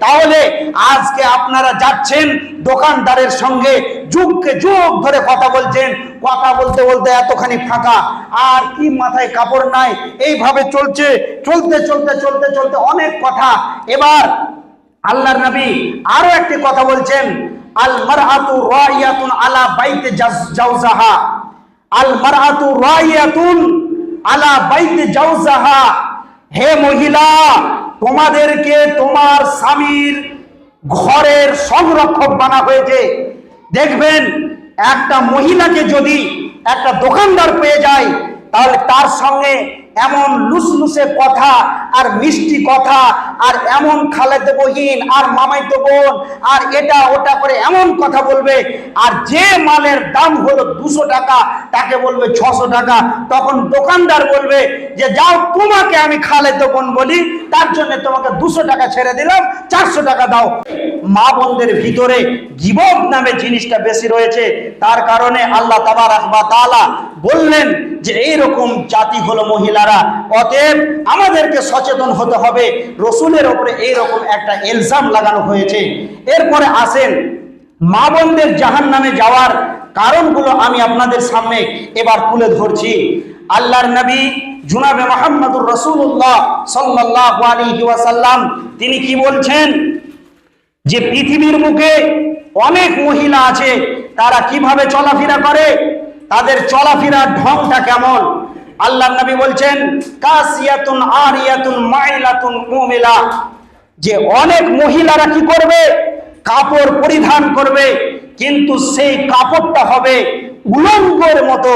তাহলে আজকে আপনারা যাচ্ছেন দোকানদারের সঙ্গে যুগকে যুগ ধরে কথা বলছেন, কথা বলতে বলতে এতখানি ফাঁকা আর কি মাথায় কাপড় নাই, এইভাবে চলছে, চলতে চলতে চলতে চলতে অনেক কথা। এবার আল্লাহর নবী আরো একটি কথা বলছেন, আল মারআতু রাইয়াতুন আলা বাইতি জাওজাহা, আল মারআতু রাইয়াতুন আলা বাইতি জাওজাহা। হে মহিলা, তোমাদেরকে তোমার স্বামীর ঘরের সংরক্ষক বানা হয়েছে। দেখবেন একটা মহিলাকে যদি একটা দোকানদার পেয়ে যায়, তাহলে তার সঙ্গে এমন লুসলুসে কথা আর মিষ্টি কথা আর এমন খালাতো বহিন আর মামাইতো বোন আর এটা ওটা করে এমন কথা বলবে, আর যে মালের দাম হলো 200 টাকা তাকে বলবে 600 টাকা। তখন দোকানদার বলবে যে যাও, তোমাকে আমি খালাতো বোন বলি, তার জন্য তোমাকে 200 টাকা ছেড়ে দিলাম, 400 টাকা দাও। মা বোনদের ভিতরে গীবত নামে জিনিসটা বেশি রয়েছে, তার কারণে আল্লাহ তাবারক ওয়া তাআলা বললেন যে এইরকম জাতি হলো মহিলারা। অতএব আমাদেরকে সচেতন হতে হবে। রসুলের উপরে এইরকম একটা ইলজাম লাগানো হয়েছে। এরপরে আসেন মা বোনদের জাহান্নামে যাওয়ার কারণগুলো আমি আপনাদের সামনে এবার তুলে ধরছি। আল্লাহর নবী জনাবে মুহাম্মদুর রাসূলুল্লাহ সাল্লাল্লাহু আলাইহি ওয়াসাল্লাম তিনি কি বলছেন, যে পৃথিবীর বুকে অনেক মহিলা আছে, তারা কিভাবে চলাফেরা করে, তাদের চলাফেরার ঢংটা কেমন। আল্লাহর নবী বলছেন, কাসিয়াতুন আরিয়াতুন মাইলাতুন মুমিলা, যে অনেক মহিলারা কি করবে, কাপড় পরিধান করবে, কিন্তু সেই কাপড়টা হবে উলঙ্গের মতো।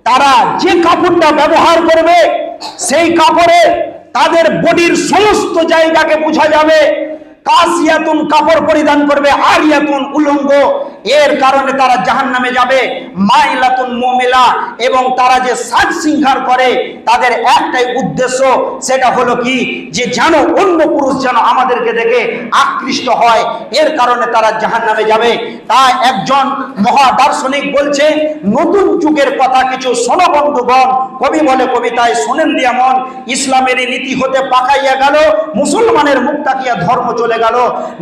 তারা যে কাপড়টা ব্যবহার করবে সেই কাপড়ে তাদের বডির সমস্ত জায়গাকে বোঝা যাবে। কাসিয়াতুন কাপড় পরিধান করবে, আরিয়াতুন উলঙ্গ, এর কারণে তারা জাহান্নামে যাবে। মাইলাতুন মুমিলা, এবং তারা যে সাজ সিংহার করে তাদের একটাই উদ্দেশ্য, সেটা হলো কি, যে যেন অন্য পুরুষ যেন আমাদেরকে দেখে আকৃষ্ট হয়, এর কারণে তারা জাহান্নামে যাবে। তাই একজন মহাদার্শনিক বলছে, নতুন যুগের কথা কিছু শোনো বন্ধুগণ, কবি বলে কবিতায় শোনেন দিয়া মন, ইসলামের নীতি হতে পাকাইয়া গেল, মুসলমানের মুখ তাকিয়া ধর্ম চলে গেল।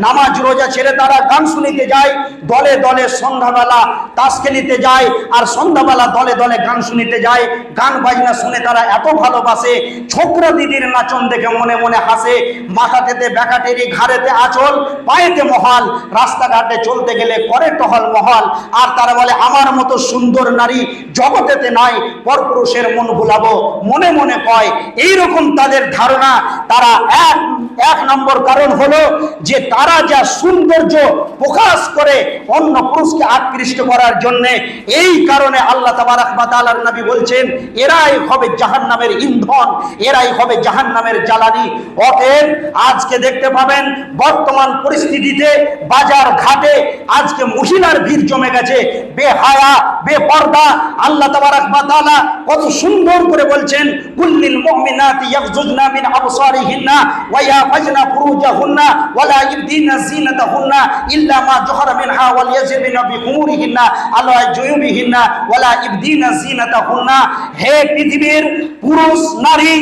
নামাজ রোজা ছেড়ে তারা গান শুনিতে যায়, দলে দলে সন্ধ্যাবেলা তাস খেলিতে যায়, আর সন্ধ্যাবেলা দলে দলে গান শুনিতে যায়। গান বাজনা শুনে তারা এত ভালোবাসে, ছোকরা দিদির নাচন দেখে মনে মনে হাসে। মাথাতেতে ব্যাকাটেরি, ঘাড়েতে আঁচল, পায়েতে মহাল, রাস্তাঘাটে চলতে গেলে করে টহল মহল। আর তারা বলে আমার মতো সুন্দর নারী জগতেতে নাই, পরপুরুষের মন ভুলাবো মনে মনে কয়। এইরকম তাদের ধারণা। তারা এক নম্বর কারণ হলো যে তারা যা সৌন্দর্য প্রকাশ করে অন্য পুরুষকে আকৃষ্ট করার জন্য, এই কারণে আল্লাহ তাবারক ওয়া তাআলার নবী বলছেন এরাই হবে জাহান্নামের ইন্ধন, এরাই হবে জাহান্নামের জ্বালানি। অতএব আজকে দেখতে পাবেন বর্তমান পরিস্থিতিতে বাজার ঘাটে আজকে মহিলার ভিড় জমে গেছে, বেহায়া বেপর্দা। আল্লাহ তাবারক ওয়া তাআলা কত সুন্দর করে বলছেন, কুল্লিল মুমিনাতি ইয়াগযুজনা মিন আবসারিহিন্না ওয়া ইয়াহফাজনা ফুরুজাহুন্না ওয়া লা ইবদিনা যিনাতাহুন্না ইল্লা মা যহরা মিনহা ওয়াল ইয়াজবিনা বিখুমুরিহিন্না আলা জুয়ুবিহিন্না ওয়া লা ইবদিনা যিনাতাহুন্না। হে পৃথিবীর পুরুষ নারী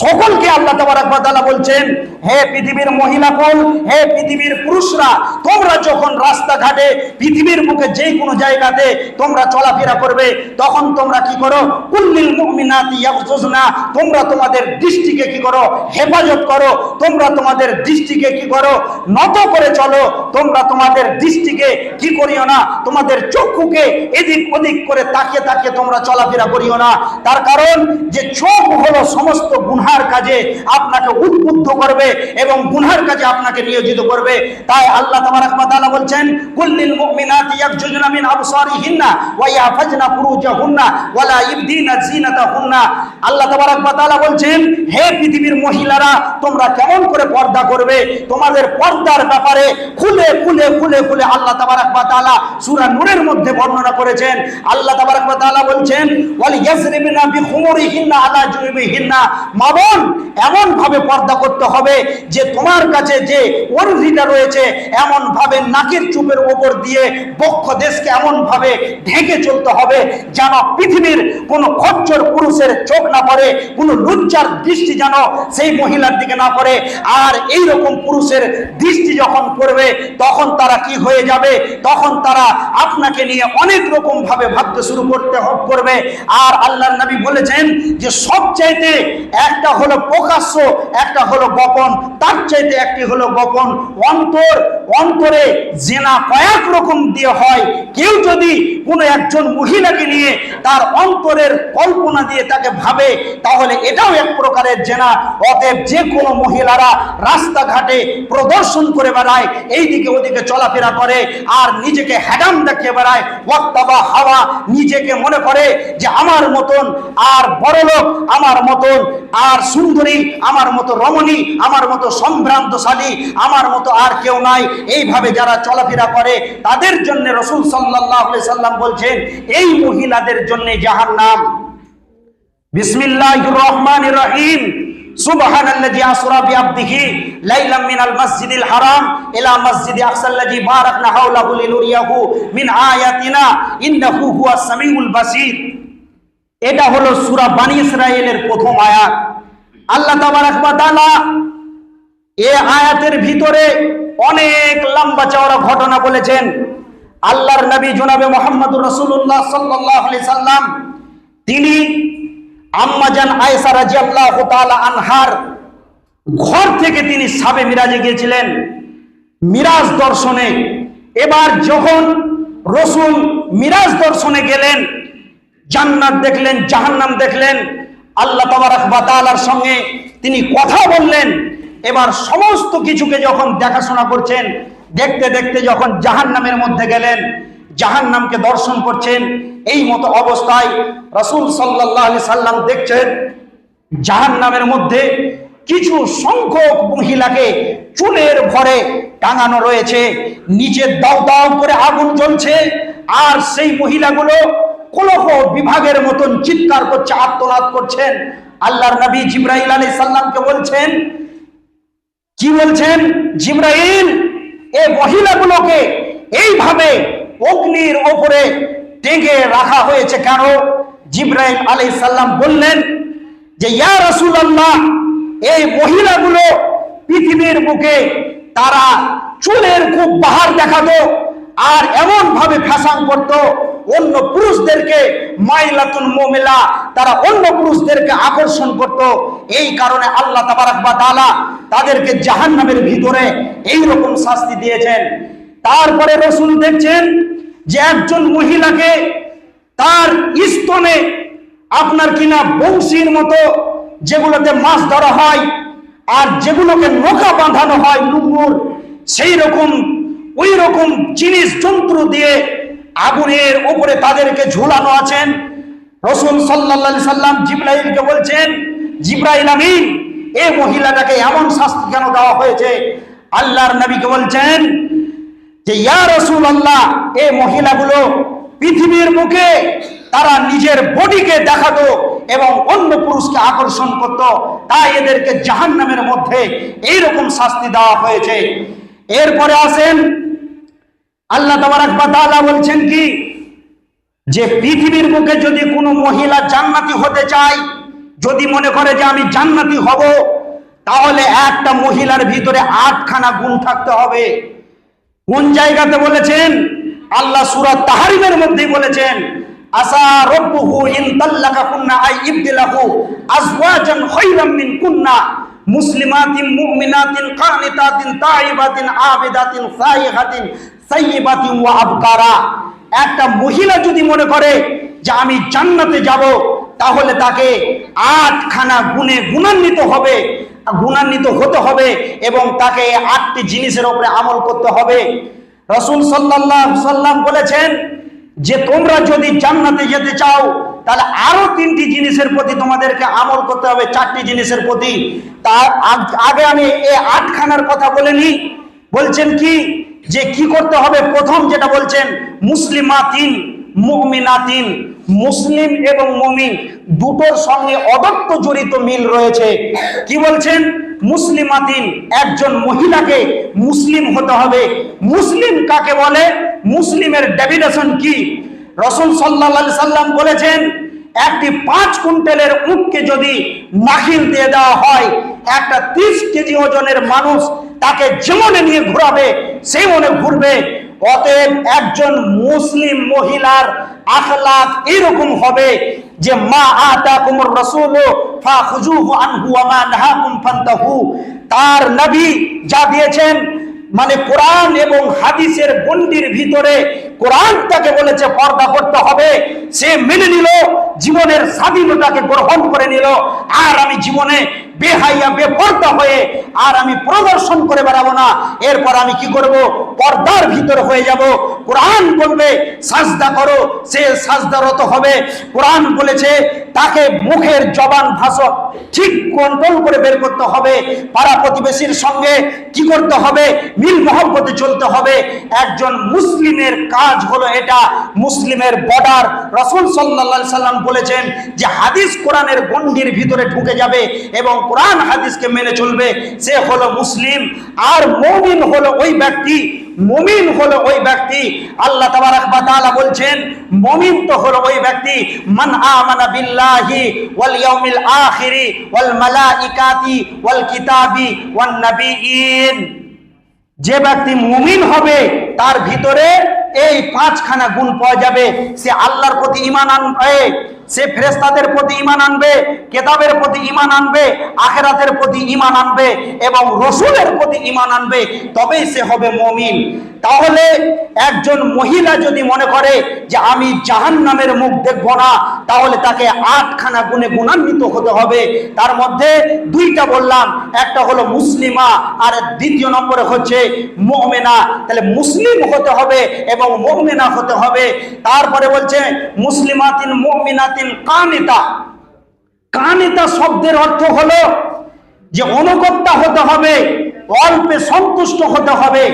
সকলকে আল্লাহ তাবারক ওয়া তাআলা বলছেন, হে পৃথিবীর মহিলাকুল, হে পৃথিবীর পুরুষরা, তোমরা যখন রাস্তাঘাটে পৃথিবীর বুকে যে কোনো জায়গাতে তোমরা চলাফেরা করবে, তখন তোমরা কি করো, কুল্লিল মুমিনাতি ইয়াগযুজনা, তোমরা তোমাদের দৃষ্টিকে কি করো, হেফাজত করো। তোমরা তোমাদের দৃষ্টিকে কি করো, নত করে চলো। তোমরা তোমাদের দৃষ্টিকে কি করিও না, তোমাদের চক্ষুকে এদিক ওদিক করে তাকিয়ে তাকিয়ে তোমরা চলাফেরা করিও না। তার কারণ যে চোখ হলো সমস্ত গুনহার কাজে আপনাকে উদ্বুদ্ধ করবে এবং গুনহার কাজে আপনাকে নিয়োজিত করবে। তাই আল্লাহ তাবারক ওয়া তাআলা বলছেন, কুল্লিল মুমিনাতি ইয়াগযুজনা মিন আবসারিহিন্না ওয়া ইয়াহফাজনা ফুরুজাহুন্না ওয়া লা ইবদিনা যিনাতাহুন্না। আল্লাহ তাবারক ওয়া তাআলা বলছেন, হে পৃথিবীর মহিলারা, তোমরা কেমন করে পর্দা করবে, তোমাদের পর্দার ব্যাপারে খুলে খুলে খুলে খুলে আল্লাহ তাবারক ওয়া তাআলা সূরা নূরের মধ্যে বর্ণনা করেছেন। আল্লাহ তাবারক ওয়া তাআলা বলছেন, ওয়াল ইয়াজরিবনা বিখুমুরিহিন্না আলা জুয়ুবিহিন্না। মা বোন, এমন ভাবে পর্দা করতে হবে যে তোমার কাছে যে ওড়িটা রয়েছে এমন ভাবে নাকের চুপের উপর দিয়ে বক্ষ দেশকে এমন ভাবে ঢেকে চলতে হবে যেন পৃথিবীর কোনো খচ্চর পুরুষের চোখ না পড়ে, কোনো লজ্জার দৃষ্টি যেন সেই মহিলার দিকে না পড়ে। আর এই রকম পুরুষের দৃষ্টি যখন পড়বে তখন তারা কি হয়ে যাবে, তখন তারা আপনাকে নিয়ে অনেক রকম ভাবে ভাবতে শুরু করবে। আর আল্লাহর নবী বলেছেন যে সবচাইতে একটা হলো প্রকাশ্য, একটা হলো গোপন, তার চাইতে একটি হলো গোপন। অন্তরে জেনা কয়েক রকম দিয়ে হয়। কেউ যদি কোনো একজন মহিলাকে নিয়ে তার অন্তরের কল্পনা দিয়ে তাকে ভাবে তাহলে এটাও এক প্রকারের জেনা। অতএব যে কোনো মহিলারা রাস্তাঘাটে প্রদর্শন করে বেড়ায়, এইদিকে ওদিকে চলাফেরা করে আর নিজেকে হ্যাডাম দেখিয়ে বেড়ায়, ওয়াক্তাবা হাওয়া, নিজেকে মনে করে যে আমার মতন আর বড়লোক, আমার মতন আর সুন্দরী, আমার মতো রমণী, আমার মতো সম্ভ্রান্তশালী, আমার মতো আর কেউ নাই, এইভাবে যারা চলাফেরা করে তাদের জন্য রাসূল সাল্লাল্লাহু আলাইহি সাল্লাম বলছেন এই মহিলাদের জন্য জাহান্নাম। বিসমিল্লাহির রহমানির রহিম। সুবহানাল্লাযী আসরা বিআবদিহি লাইলাম মিনাল মাসজিদিল হারাম ইলা মাসজিদি আকসাল্লাযী বারাকনা হাওলাহু লিনুরিয়াহু মিন আয়াতিনা ইন্নাহু হুয়াস সামিউল বাসীর। এটা হলো সূরা বনী ইসরাঈলের প্রথম আয়াত। আল্লাহ তাবারাক ওয়া তাআলা এই আয়াতের ভিতরে অনেক লম্বা চওড়া ঘটনা বলেছেন। আল্লাহর নবী জনাবে মুহাম্মদুর রাসূলুল্লাহ সাল্লাল্লাহু আলাইহি সাল্লাম তিনি আম্মাজান আয়েশা রাদিয়াল্লাহু তাআলা আনহার ঘর থেকে তিনি সাবে মিরাজে গিয়েছিলেন মিরাজ দর্শনে। এবার যখন রাসূল মিরাজ দর্শনে গেলেন, জান্নাত দেখলেন, জাহান্নাম দেখলেন, আল্লাহ তাবারক ওয়া তাআলার সঙ্গে তিনি কথা বললেন। এবার সমস্ত কিছুকে যখন দেখাশোনা করছেন, দেখতে দেখতে যখন জাহান্নামের মধ্যে গেলেন, জাহান্নামকে দর্শন করছেন, এই মতো অবস্থায় রাসূল সাল্লাল্লাহু আলাইহি সাল্লাম দেখছেন জাহান্নামের মধ্যে কিছু সংখ্যক মহিলাকে চুলের ভরে টাঙানো রয়েছে, নিচে দাউ দাউ করে আগুন জ্বলছে, আর সেই মহিলাগুলো কলহ বিভাগের মতন চিৎকার করছে, আর্তনাদ করছেন। আল্লাহর নবী জিবরাইল আলাইহিস সালামকে বলছেন, কি বলছেন? জিবরাইল, এই মহিলাগুলোকে এইভাবে অগ্নির উপরে টেকে রাখা হয়েছে কেন? জিবরাইল আলাইহিস সালাম বললেন যে ইয়া রাসূলুল্লাহ, এই মহিলাগুলো পৃথিবীর বুকে তারা চুলের খুব বাহার দেখাতো আর এমন ভাবে ফ্যাশন করতো অন্য পুরুষদেরকে, মাইলাতুন মুমিলা, তারা অন্য পুরুষদেরকে আকর্ষণ করত। এই কারণে আল্লাহ তাবারক ওয়া তাআলা তাদেরকে জাহান্নামের ভিতরে এই রকম শাস্তি দিয়েছেন। তারপরে রাসূল দেখছেন যে একজন মহিলাকে তার স্তনে আপনার কিনা বংশীর মতো যেগুলোতে মাছ ধরা হয় আর যেগুলোকে নৌকা বাঁধানো হয় লুঙ্গুর, সেই রকম ওই রকম জিনিস যন্ত্র দিয়ে আগুনের উপরে তাদেরকে ঝুলানো আছেন। রাসূল সাল্লাল্লাহু আলাইহি সাল্লাম জিবরাইলকে বলছেন, জিবরাইল আমিন, এই মহিলাটাকে এমন শাস্তি কেন দেওয়া হয়েছে? আল্লাহর নবীকে বলছেন যে ইয়া রাসূলুল্লাহ, এই মহিলাগুলো পৃথিবীর মুখে তারা নিজের বডিকে দেখাতো এবং অন্য পুরুষকে আকর্ষণ করত, তাই এদেরকে জাহান্নামের মধ্যে এইরকম শাস্তি দেওয়া হয়েছে। এরপরে আসেন আল্লাহ তাবারক ওয়া তাআলা বলছেন কি, যে পৃথিবীর বুকে যদি কোনো মহিলা জান্নাতি হতে চায়, যদি মনে করে যে আমি জান্নাতি হব, তাহলে একটা মহিলার ভিতরে 8খানা গুণ থাকতে হবে। কোন জায়গাতে বলেছেন? আল্লাহ সূরা তাহরিমের মধ্যেই বলেছেন, আসা রাব্বুহু ইন তাল্লাকাকুন্না আই ইবদিলাহু আজওয়াজান খায়রাম মিনকুন্না মুসলিমাতিন মুমিনাতিন কানিতাতিন তাইবাতিন আবিদাতিন সাইহাতিন সাইয়্যিবাতিন ওয়া আবকারা। একটা মহিলা যদি মনে করে যে আমি জান্নাতে যাব, তাহলে তাকে 8খানা গুণে গুণান্বিত হতে হবে এবং তাকে 8টি জিনিসের উপরে আমল করতে হবে। রাসূল সাল্লাল্লাহু আলাইহি সাল্লাম বলেছেন যে তোমরা যদি জান্নাতে যেতে চাও তাহলে আরো 3টি জিনিসের প্রতি তোমাদেরকে আমল করতে হবে, 4টি জিনিসের প্রতি। তার আগে আমি এই 8খানার কথা বলে নিই। বলছেন কি, যে কি করতে হবে? প্রথম যেটা বলছেন, মুসলিমাতিন মুমিনাতিন মুসলিম এবং মুমিন দুটোর সঙ্গে অদত্ত জড়িত মিল রয়েছে। কি বলছেন? মুসলিমাতিন, একজন মহিলাকে মুসলিম হতে হবে। মুসলিম কাকে বলে? মুসলিমের ডেফিনেশন কি? রাসূল সাল্লাল্লাহু আলাইহি সাল্লাম বলেছেন, একটি 5 কুইন্টালের উটকে যদি নাখিল দিয়ে দেওয়া হয়, একটা 30 কেজি ওজনের মানুষ তাকে যেমনে নিয়ে ঘোরাবে সেই মনে ঘুরবে। অতএব একজন মুসলিম মহিলার আখলাক এরকম হবে যে মা আতাকুমুর রাসূলু ফাখুযুহু আনহু ওয়া মা নাহাকুম ফান্তাহু। তার নবী যা দিয়েছেন, মানে কোরআন এবং হাদিসের গণ্ডির ভিতরে কোরআন তাকে বলেছে পর্দা করতে হবে, সে মেনে নিল, জীবনের স্বাধীনতাকে গ্রহণ করে নিল। আর আমি জীবনে বেহাইয়া বেপর্দা হয়ে আর আমি প্রদর্শন করে বেড়াবো না। এরপর আমি কি করব? পর্দার ভিতরে হয়ে যাব। কোরআন বলবে সাজদা করো, সে সাজদারত হবে। কোরআন বলেছে তাকে মুখের জবান ভাষা ঠিক কন্ট্রোল করে বের করতে হবে। পাড়া প্রতিবেশীর সঙ্গে কি করতে হবে? মিল মহব্বতে চলতে হবে। একজন মুসলিমের কাজ হলো এটা, মুসলিমের বর্ডার। রাসূল সাল্লাল্লাহু আলাইহি সাল্লাম বলেছেন যে হাদিস কোরআনের গণ্ডির ভিতরে ঢুকে যাবে এবং কোরআন হাদিসকে মেনে চলবে, সে হলো মুসলিম। আর মুমিন হলো ওই ব্যক্তি, মুমিন হলো ওই ব্যক্তি, আল্লাহ তাবারাক ওয়া তাআলা বলছেন মুমিন তো হলো ওই ব্যক্তি মান আমানা বিল্লাহি ওয়াল ইয়াউমিল আখিরি ওয়াল মালাইকাতি ওয়াল কিতাবি ওয়ান নাবিয়িন। যে ব্যক্তি মুমিন হবে তার ভিতরে এই 5খানা গুণ পাওয়া যাবে। সে আল্লাহর প্রতি ঈমান আনবে, সে ফেরেশতাদের প্রতি ঈমান আনবে, কিতাবের প্রতি ঈমান আনবে, আখিরাতের প্রতি ঈমান আনবে এবং রাসূলের প্রতি ঈমান আনবে, তবেই সে হবে মুমিন। তাহলে একজন মহিলা যদি মনে করে যে আমি জাহান্নামের মুখ দেখব না, তাহলে তাকে 8খানা গুণে গুণান্বিত হতে হবে। তার মধ্যে 2টা বললাম, একটা হলো মুসলিমা আর দ্বিতীয় নম্বরে হচ্ছে মুমিনা। তাহলে মুসলিম হতে হবে এবং মুমিনা হতে হবে। তারপরে বলছে মুসলিমাতিন মুমিনাতিন কানিতা। কানিতা শব্দের অর্থ হলো যে অনুগত্যা হতে হবে, অল্পে সন্তুষ্ট হতে হবে।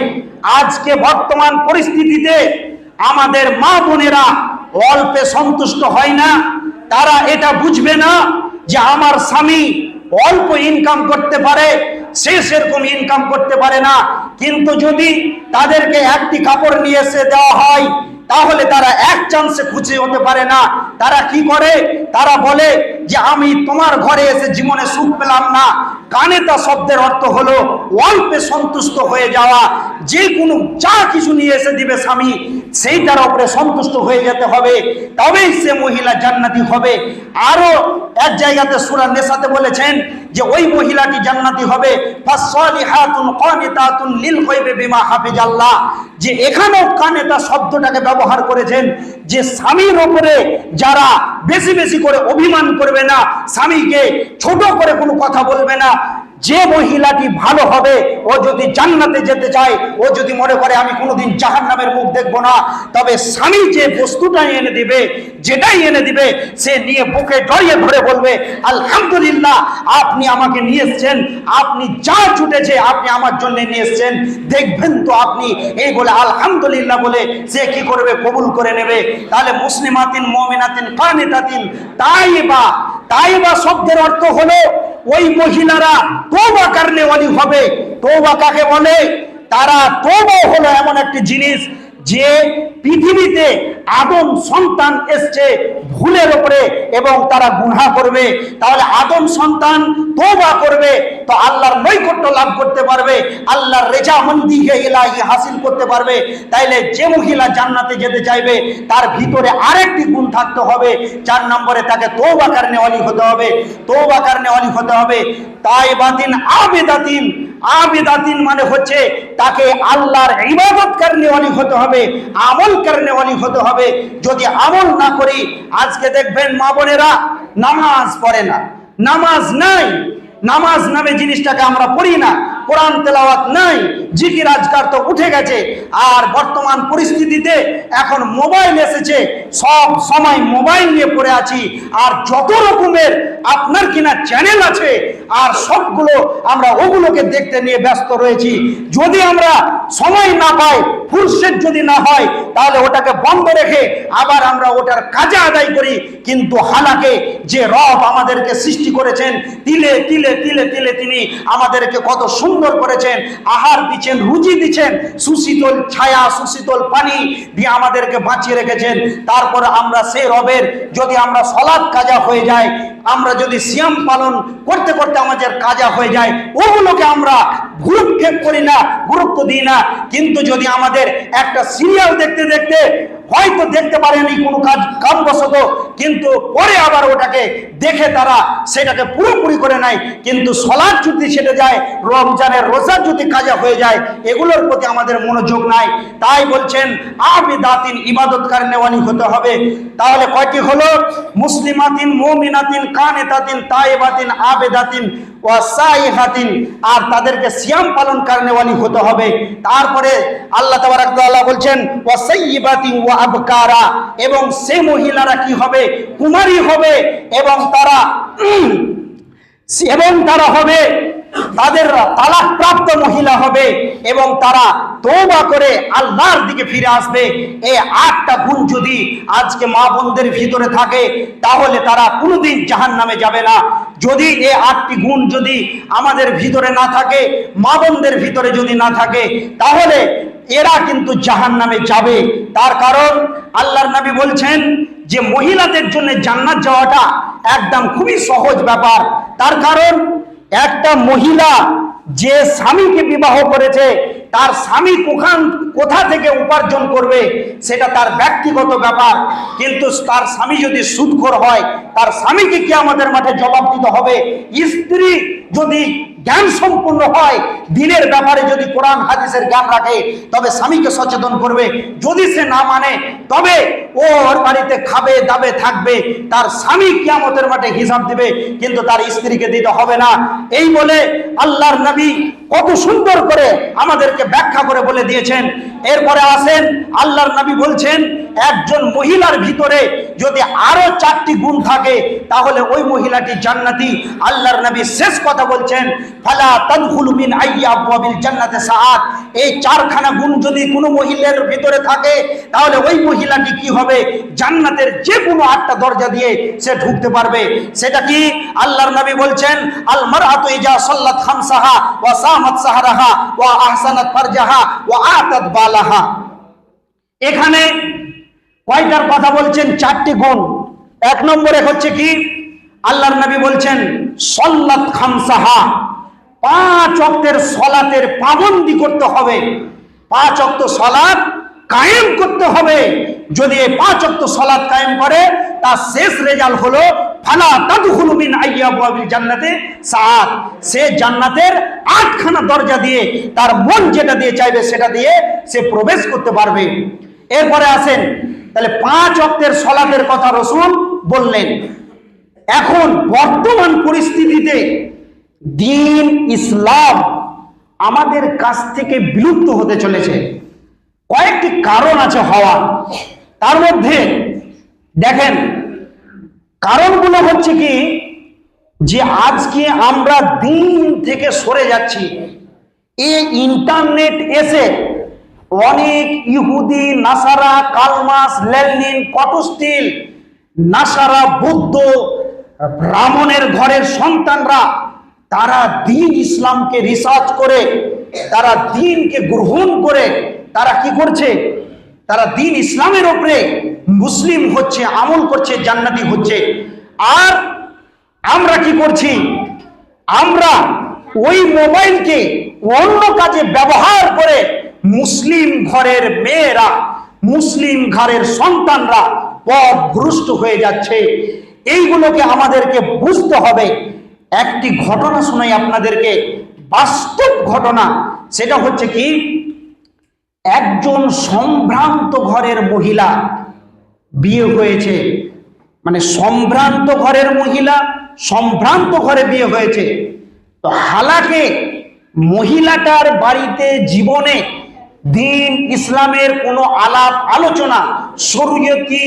আজকে বর্তমান পরিস্থিতিতে আমাদের মা বোনেরা অল্পে সন্তুষ্ট হয় না। তারা এটা বুঝবে না যে আমার স্বামী অল্প ইনকাম করতে পারে, সে সেরকম ইনকাম করতে পারে না। কিন্তু যদি তাদেরকে একটি কাপড় নিয়ে এসে দেওয়া হয়, তাহলে তারা এক চান্সে খুশি হতে পারে না। তারা কি করে? তারা বলে যে আমি তোমার ঘরে এসে জীবনে সুখ পেলাম না। কানেতা শব্দের অর্থ হলো অল্পে সন্তুষ্ট হয়ে যাওয়া। যে কোনো যা কিছু নিয়ে এসে দিবে স্বামী, সেইটার উপরে সন্তুষ্ট হয়ে যেতে হবে, তবেই সে মহিলা জান্নাতি হবে। আরো এক জায়গাতে সূরা নিসাতে বলেছেন যে ওই মহিলাটি জান্নাতি হবে ফাসসালিহাতুন কানিতাতুন লিল গায়বি বিমা হাফিজাল্লাহ। যে এখানেও কানেতা শব্দটাকে ব্যবহার করেছেন যে স্বামীর উপরে যারা বেশি বেশি করে অভিমান করবে না, স্বামীকে ছোট করে কোনো কথা বলবে না। যে মহিলাটি ভালো হবে, ও যদি জান্নাতে যেতে চায়, ও যদি মনে করে আমি কোনোদিন জাহান্নামের মুখ দেখবো না, তবে স্বামী যে বস্তুটা এনে দিবে, যেটাই এনে দিবে, সে নিয়ে বুকে জড়িয়ে ধরে বলবে আলহামদুলিল্লাহ, আপনি আমাকে নিয়ে এসেছেন, আপনি যা ছুটেছে আপনি আমার জন্য নিয়ে এসেছেন, দেখবেন তো আপনি, এই বলে আলহামদুলিল্লাহ বলে সে কি করবে? কবুল করে নেবে। তাহলে মুসলিমাতিন মুমিনাতিন কানিতাতিন তাইবা। তাইবা শব্দের অর্থ হলো ওই মহিলারা তওবা করনে ওয়ালি হবে। তওবা কাকে বলে? তারা তওবা হলো এমন একটি জিনিস যে পৃথিবীতে আদম সন্তান এসছে ভুলের উপরে এবং তারা গুনাহ করবে। তাহলে আদম সন্তান তওবা করবে তো আল্লাহর নৈকট্য লাভ করতে পারবে, আল্লাহর রেজামন্দি ইলাহি হাসিল করতে পারবে। তাইলে যে মহিলা জান্নাতে যেতে চাইবে তার ভিতরে আরেকটি গুণ থাকতে হবে। 4 নম্বরে তাকে তওবা করনে ওয়ালি হতে হবে। তওবা করনে ওয়ালি হতে হবে। তাইবাতিন আবিদাতিন। আবিদাতিন মানে হচ্ছে তাকে আল্লাহর ইবাদত করনে ওয়ালি হতে হবে, আমল করনে ওয়ালি হতে হবে। যদি আমল না করি, আজকে দেখবেন মা বোনেরা নামাজ পড়ে না, নামাজ নাই, নামাজ নামে জিনিসটাকে আমরা পড়ি না, কোরআন তেলাওয়াত নাই, জিকির আজকার তো উঠে গেছে। আর বর্তমান পরিস্থিতিতে এখন মোবাইল এসেছে, সব সময় মোবাইল নিয়ে পড়ে আছি, আর যত রকমের আপনার কিনা চ্যানেল আছে আর সবগুলো আমরা ওগুলোকে দেখতে নিয়ে ব্যস্ত রয়েছি। যদি আমরা সময় না পাই, ফুরসত যদি না হয়, তাহলে ওটাকে বন্ধ রেখে আবার আমরা ওটার কাজে আদায় করি। কিন্তু হালাকে যে রব আমাদেরকে সৃষ্টি করেছেন, তিলে তিলে তিলে তিলে তিনি আমাদেরকে কত সুন্দর করেছেন, আহার দিচ্ছেন, রুজি দিচ্ছেন, সুশীতল ছায়া, সুশীতল পানি দিয়ে আমাদেরকে বাঁচিয়ে রেখেছেন। তারপরে আমরা সেই রবের যদি আমরা সলাৎ কাজা হয়ে যায়, আমরা যদি সিয়াম পালন করতে করতে আমাদের কাজা হয়ে যায়, ওগুলোকে আমরা ভ্রুক্ষেপ করি না, গুরুত্ব দিই না। কিন্তু যদি আমাদের একটা সিরিয়াল দেখতে দেখতে হয়তো দেখতে পারেনি কোনো কারণবশত, কিন্তু পরে আবার ওটাকে দেখে তারা সেটাকে পুরোপুরি করে নেয়। কিন্তু সলাৎ যদি সেটা যায়, রমজানের রোজা যদি কাজা হয়ে যায়, এগুলোর প্রতি আমাদের মনোযোগ নাই। তাই বলছেন আবিদাতিন, ইবাদতকারী নেওয়ানি হতে হবে। তাহলে কয়টি হলো? মুসলিমাতিন, মুমিনাতিন, কানেতাতিন, তাইবাতিন, আবেদাতিন ওয়া সাইহাতিন, আর তাদেরকে সিয়াম পালন কারণেওয়ালি হতে হবে। তারপরে আল্লাহ তাবারাক ওয়া তাআলা বলছেন ওয়া সাইয়্যিবাতিন ওয়া আবকারা, এবং সেই মহিলারা কি হবে? কুমারী হবে, এবং তারা হবে, তাদের তালাক প্রাপ্ত মহিলা হবে, এবং তারা তওবা করে আল্লাহর দিকে ফিরে আসবে। এই 8টা গুণ যদি আজকে মা বোনদের ভিতরে থাকে, তাহলে তারা কোনোদিন জাহান্নামে যাবে না। যদি এই 8টি গুণ যদি আমাদের ভিতরে না থাকে, মা বোনদের ভিতরে যদি না থাকে, তাহলে এরা কিন্তু জাহান্নামে যাবে। তার কারণ আল্লাহর নবী বলছেন যে মহিলাদের জন্য জান্নাত যাওয়াটা একদম খুবই সহজ ব্যাপার। তার কারণ একটা মহিলা যে স্বামীকে বিবাহ করেছে, তার স্বামী কোথা থেকে উপার্জন করবে সেটা তার ব্যক্তিগত ব্যাপার। কিন্তু তার স্বামী যদি সুদখোর হয়, তার স্বামীকে কি আমাদের মাঠে জবাব দিতে হবে। স্ত্রী যদি জ্ঞান সম্পূর্ণ হয়, দিনের ব্যাপারে যদি কোরআন হাদিসের জ্ঞান রাখে, তবে স্বামীকে সচেতন করবে। যদি সে না মানে, তবে ওর বাড়িতে খাবে দাবে থাকবে, তার স্বামী কিয়ামতের মাঠে হিসাব দিবে, কিন্তু তার স্ত্রীকে দিতে হবে না। এই বলে আল্লাহর নবী কত সুন্দর করে আমাদেরকে ব্যাখ্যা করে বলে দিয়েছেন। এরপরে আসেন, আল্লাহর নবী বলছেন একজন মহিলার ভিতরে যদি আরো 4টি গুণ থাকে, তাহলে ওই মহিলাটি জান্নাতি। আল্লাহর নবী শেষ কথা বলছেন ফালা তাদখুলু মিন আইয়ি আবওয়াবিল জান্নাতি সাআত। এই 4খানা গুণ যদি কোনো মহিলার ভিতরে থাকে, তাহলে ওই মহিলাটি কি হবে? জান্নাতের যে কোনো 8টা দরজা দিয়ে সে ঢুকতে পারবে। সেটা কি? আল্লাহর নবী বলছেন আল মারআতু ইজা সাল্লাত খামসাহা ওয়া সামাত সাহরাহা ওয়া আহসানাত ফারজাহা ওয়া আতাত বালাহা। এখানে কয়টার কথা বলছেন? 4টি গুণ। 1 নম্বরে হচ্ছে কি? আল্লাহর নবী বলছেন সাল্লাত খামসাহা, 5 ওয়াক্তের সালাতের পাবন্দি করতে হবে। 5 ওয়াক্ত সালাত কায়েম করতে হবে। যদি এই 5 ওয়াক্ত সালাত কায়েম করে, তার শেষ রেজাল্ট হলো ফালা তাদখুলু মিন আইয়ি আবওয়াবিল জান্নাতি সাআত। সে জান্নাতের 8খানা দরজা দিয়ে তার মন যেটা দিয়ে চাইবে সেটা দিয়ে সে প্রবেশ করতে পারবে। এরপরে আসেন, তাহলে 5 ওয়াক্তের সালাতের কথা রাসূল বললেন। এখন বর্তমান পরিস্থিতিতে দ্বীন ইসলাম আমাদের কাছ থেকে বিলুপ্ত হতে চলেছে। কয়েকটি কারণ আছে হওয়া, তার মধ্যে দেখেন কারণগুলো হচ্ছে কি, যে আজকে আমরা দিন থেকে সরে যাচ্ছি। এই ইন্টারনেট এসে অনেক ইহুদি, নাসারা, কালমাস, লেনিন, কটস্টিল, নাসারা, বৌদ্ধ, ব্রাহ্মণের ঘরের সন্তানরা তারা দ্বীন ইসলামকে রিসার্চ করে, তারা দ্বীনকে গ্রহণ করে তারা কি করছে? তারা দ্বীন ইসলামের উপরে মুসলিম হচ্ছে, আমল করছে, জান্নাতি হচ্ছে। আর আমরা কি করছি? আমরা ওই মোবাইলকে অন্য কাজে ব্যবহার করে মুসলিম ঘরের মেয়েরা, মুসলিম ঘরের সন্তানরা পথভ্রষ্ট হয়ে যাচ্ছে। এইগুলোকে আমাদেরকে বুঝতে হবে। একটি ঘটনা শোনাই আপনাদেরকে, বাস্তব ঘটনা। সেটা হচ্ছে কি, একজন সম্ভ্রান্ত ঘরের মহিলা বিয়ে হয়েছে, মানে সম্ভ্রান্ত ঘরের মহিলা, সম্ভ্রান্ত ঘরে বিয়ে হয়েছে। তো হালাকে মহিলাটার বাড়িতে জীবনে দিন ইসলামের কোনো আলাপ আলোচনা শরীয়তি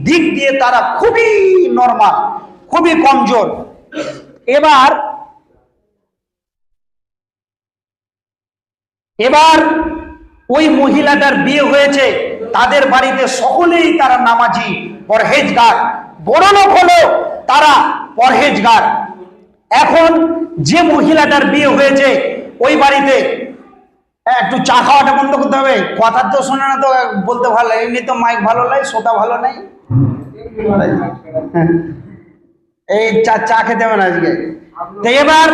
দিক দিয়ে তারা খুবই নরমাল, খুবই কমজোর। এবার ওই মহিলাটার বিয়ে হয়েছে, তাদের বাড়িতে সকলেই তারা নামাজি, পরহেজগার, বড় লোক হলেও তারা পরহেজগার। এখন যে মহিলাটার বিয়ে হয়েছে ওই বাড়িতে একটু চা খাওয়াটা বন্ধ করতে হবে, কথা তো শোনে না, তো বলতে ভালো লাগে, এমনি তো মাইক ভালো নাই, শ্রোতা ভালো নাই, এই চা খেতে হবে না আজকে। তো এবার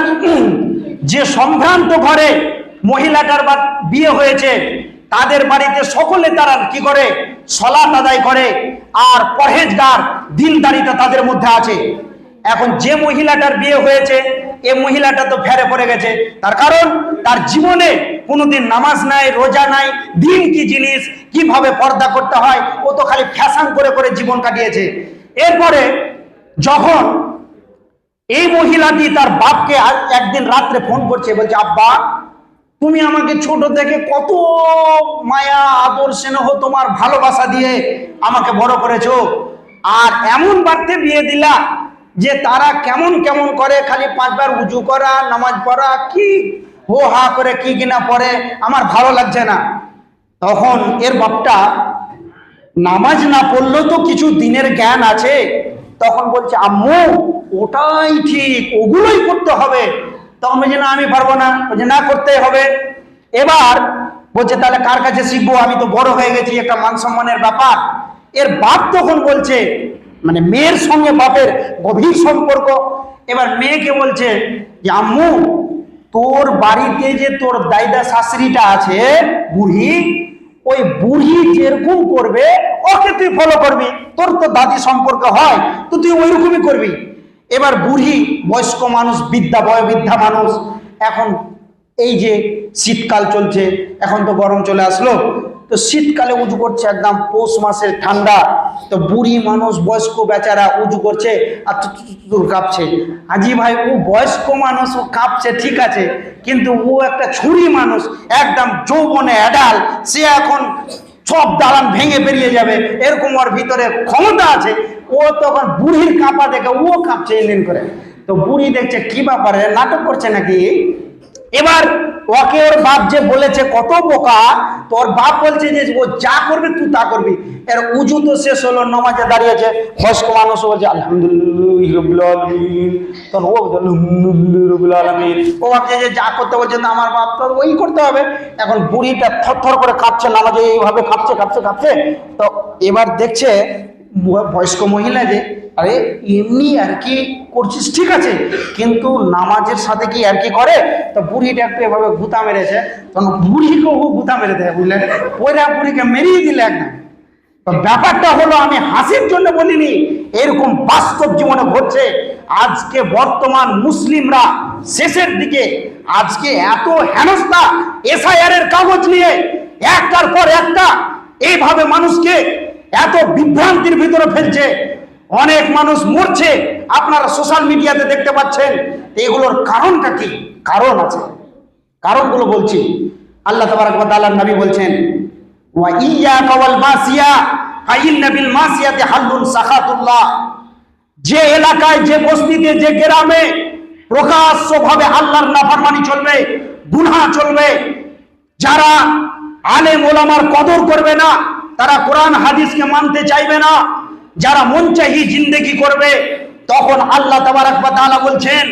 যে সম্ভ্রান্ত ঘরে মহিলাটার বিয়ে হয়েছে তাদের বাড়িতে সকলে তারা কি করে, সালাত আদায় করে আর পরহেজগার, দিনদারিতা তাদের মধ্যে আছে। এখন যে মহিলাটার বিয়ে হয়েছে এই মহিলাটা তো ফেরে পড়ে গেছে, তার কারণ তার জীবনে কোনোদিন নামাজ নাই, রোজা নাই, দিন কি জিনিস, কিভাবে পর্দা করতে হয়, ও তো খালি ফ্যাশন করে করে জীবন কাটিয়েছে। এরপরে যখন এই মহিলাটি তার বাপকে একদিন রাত্রে ফোন করছে, বলছে আব্বা তুমি আমাকে ছোট থেকে কত মায়া আদর স্নেহ তোমার ভালোবাসা দিয়ে আমাকে বড় করেছো, আর এমন বাড়তে বিয়ে দিলা যে তারা কেমন কেমন করে, খালি 5 বার উজু করা, নামাজ পড়া, কি হো হা করে কি কিনা পড়ে, আমার ভালো লাগছে না। তখন এর বাপটা, নামাজ না পড়লেও তো কিছু দিনের জ্ঞান আছে, তখন বলছে আম্মু ওটাই ঠিক, ওগুলোই করতে হবে। তখন বলছে না আমি পারবো না, বলছে না করতেই হবে। এবার বলছে তাহলে কার কাছে শিখবো, আমি তো বড় হয়ে গেছি, একটা মান সম্মানের ব্যাপার। এর বাপ তখন বলছে, মানে মেয়ের সঙ্গে বাপের গভীর সম্পর্ক, এবার মেয়েকে বলছে যে আম্মু তোর বাড়িতে যে তোর দাইদা শাশুড়িটা আছে বুড়ি, ওই বুড়ি যেরকম করবে ওকে তুই ফলো করবি, তোর তো দাদি সম্পর্ক হয় তো তুই ওইরকমই করবি। এবার বুড়ি বয়স্ক মানুষ, বয়োবৃদ্ধা মানুষ, এখন এই যে শীতকাল চলছে, এখন তো গরম চলে আসলো, তো শীতকালে উজু করছে, একদম পৌষ মাসের ঠান্ডা, তো বুড়ি মানুষ বয়স্ক বেচারা উজু করছে আর তুর কাঁপছে। হাজি ভাই ও বয়স্ক মানুষ, ও কাঁপছে ঠিক আছে, কিন্তু ও একটা ছুরি মানুষ, একদম যৌবনে অ্যাডাল, সে এখন সব দালান ভেঙে বেরিয়ে যাবে, এরকম ওর ভিতরে ক্ষমতা আছে। ও তখন বুড়ির কাঁপা দেখে ও কাঁপছে এলিন করে, তো বুড়ি দেখছে কি ব্যাপারে, নাটক করছে নাকি। এবার ওকে ওর বাপ যে বলেছে কত বোকা, তোর বাপ বলছে যে ও যা করবে তুই তা করবি। এর উজু তো শেষ হলো, নামাজে দাঁড়িয়েছে, বয়স্ক মানুষ বলছে আলহামদুলিল্লাহ, তখন ও ও ভাবছে যে যা করতে বলছে না আমার বাপ, তো ওই করতে হবে। এখন বুড়িটা থরথর করে কাঁপছে, নামাজে এইভাবে কাঁপছে কাঁপছে কাঁপছে। তো এবার দেখছে বয়স্ক মহিলা যে আরে এমনি আর কি করছিস ঠিক আছে, কিন্তু নামাজের সাথে কি আর কি করে, তো বুড়িটা একটু এভাবে গুতা মেরেছে, তখন বুড়িকে ও গুতা মেরে দেয়, বুঝলেন, ওইরা বুড়িকে মেরিয়ে দিলে একদম। তো ব্যাপারটা হলো, আমি হাসির জন্য বলিনি, এরকম বাস্তব জীবনে ঘটছে। আজকে বর্তমান মুসলিমরা শেষের দিকে, আজকে এত হেনস্থা, এসআইআর এর কাগজ নিয়ে একটার পর একটা এইভাবে মানুষকে এত বিভ্রান্তির ভিতরে ফেলছে, অনেক মানুষ মরছে, আপনারা সোশ্যাল মিডিয়াতে দেখতে পাচ্ছেন। এগুলোর কারণটা কি? কারণ আছে, কারণগুলো বলছি। আল্লাহ তাবারক ওয়া তাআলার নবী বলছেন ওয়া ইয়্যাকা ওয়াল মাসিয়া ফাইন্না বিল মাসিয়াতি হাল্লুন সাখাতুল্লাহ। যে এলাকায়, যে বস্তিতে, যে গ্রামে প্রকাশ্যভাবে আল্লাহর নাফরমানি চলবে, গুনাহ চলবে, যারা আলেম ওলামার কদর করবে না, তারা কোরআন হাদিসকে মানতে চাইবে না, যারা মনচাহি জিন্দেগি করবে, তখন আল্লাহ তাবারক ওয়া তাআলা বলছেন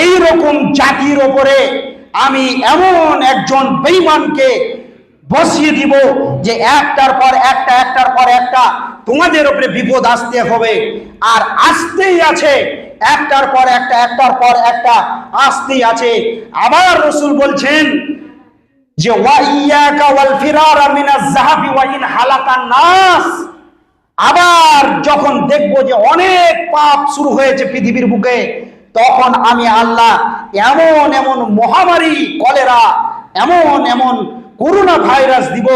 এই রকম জাতির ওপরে আমি এমন একজন বেঈমানকে বসিয়ে দিব যে একটার পর একটা, একটার পর একটা তোমাদের উপরে বিপদ আসতে হবে, আর আসতেই আছে, একটার পর একটা, একটার পর একটা আসতেই আছে। আবার রাসূল বলছেন যে ওয়া ইয়্যাকা ওয়াল ফিরারা মিনাজ যাহাবি ওয়া ইন হালাকান নাস। আবার যখন দেখব যে অনেক পাপ শুরু হয়েছে পৃথিবীর বুকে, তখন আমি আল্লাহ এমন এমন মহামারী, কলেরা, এমন এমন করোনা ভাইরাস দিব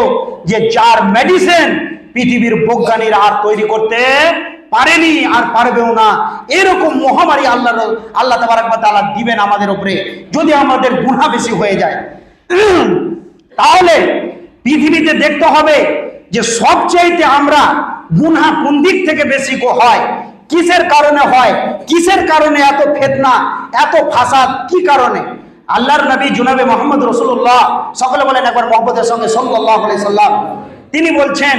যে যার মেডিসিন পৃথিবীর বৈজ্ঞানিকরা আর তৈরি করতে পারেনি, আর পারবেও না। এরকম মহামারী আল্লাহ তাবারক ওয়া তাআলা দিবেন আমাদের উপরে, যদি আমাদের গুনাহ বেশি হয়ে যায়। তাহলে পৃথিবীতে দেখতে হবে যে সবচাইতে আমরা গুনাহ কোন দিক থেকে বেশি হয়, কিসের কারণে হয়, কিসের কারণে এত ফিতনা, এত ফাসাদ, কি কারণে? আল্লাহর নবী জনাবে মুহাম্মদ রাসূলুল্লাহ, সকলে বলেন একবার মুহাব্বতের সঙ্গে সাল্লাল্লাহু আলাইহি সাল্লাম, তিনি বলছেন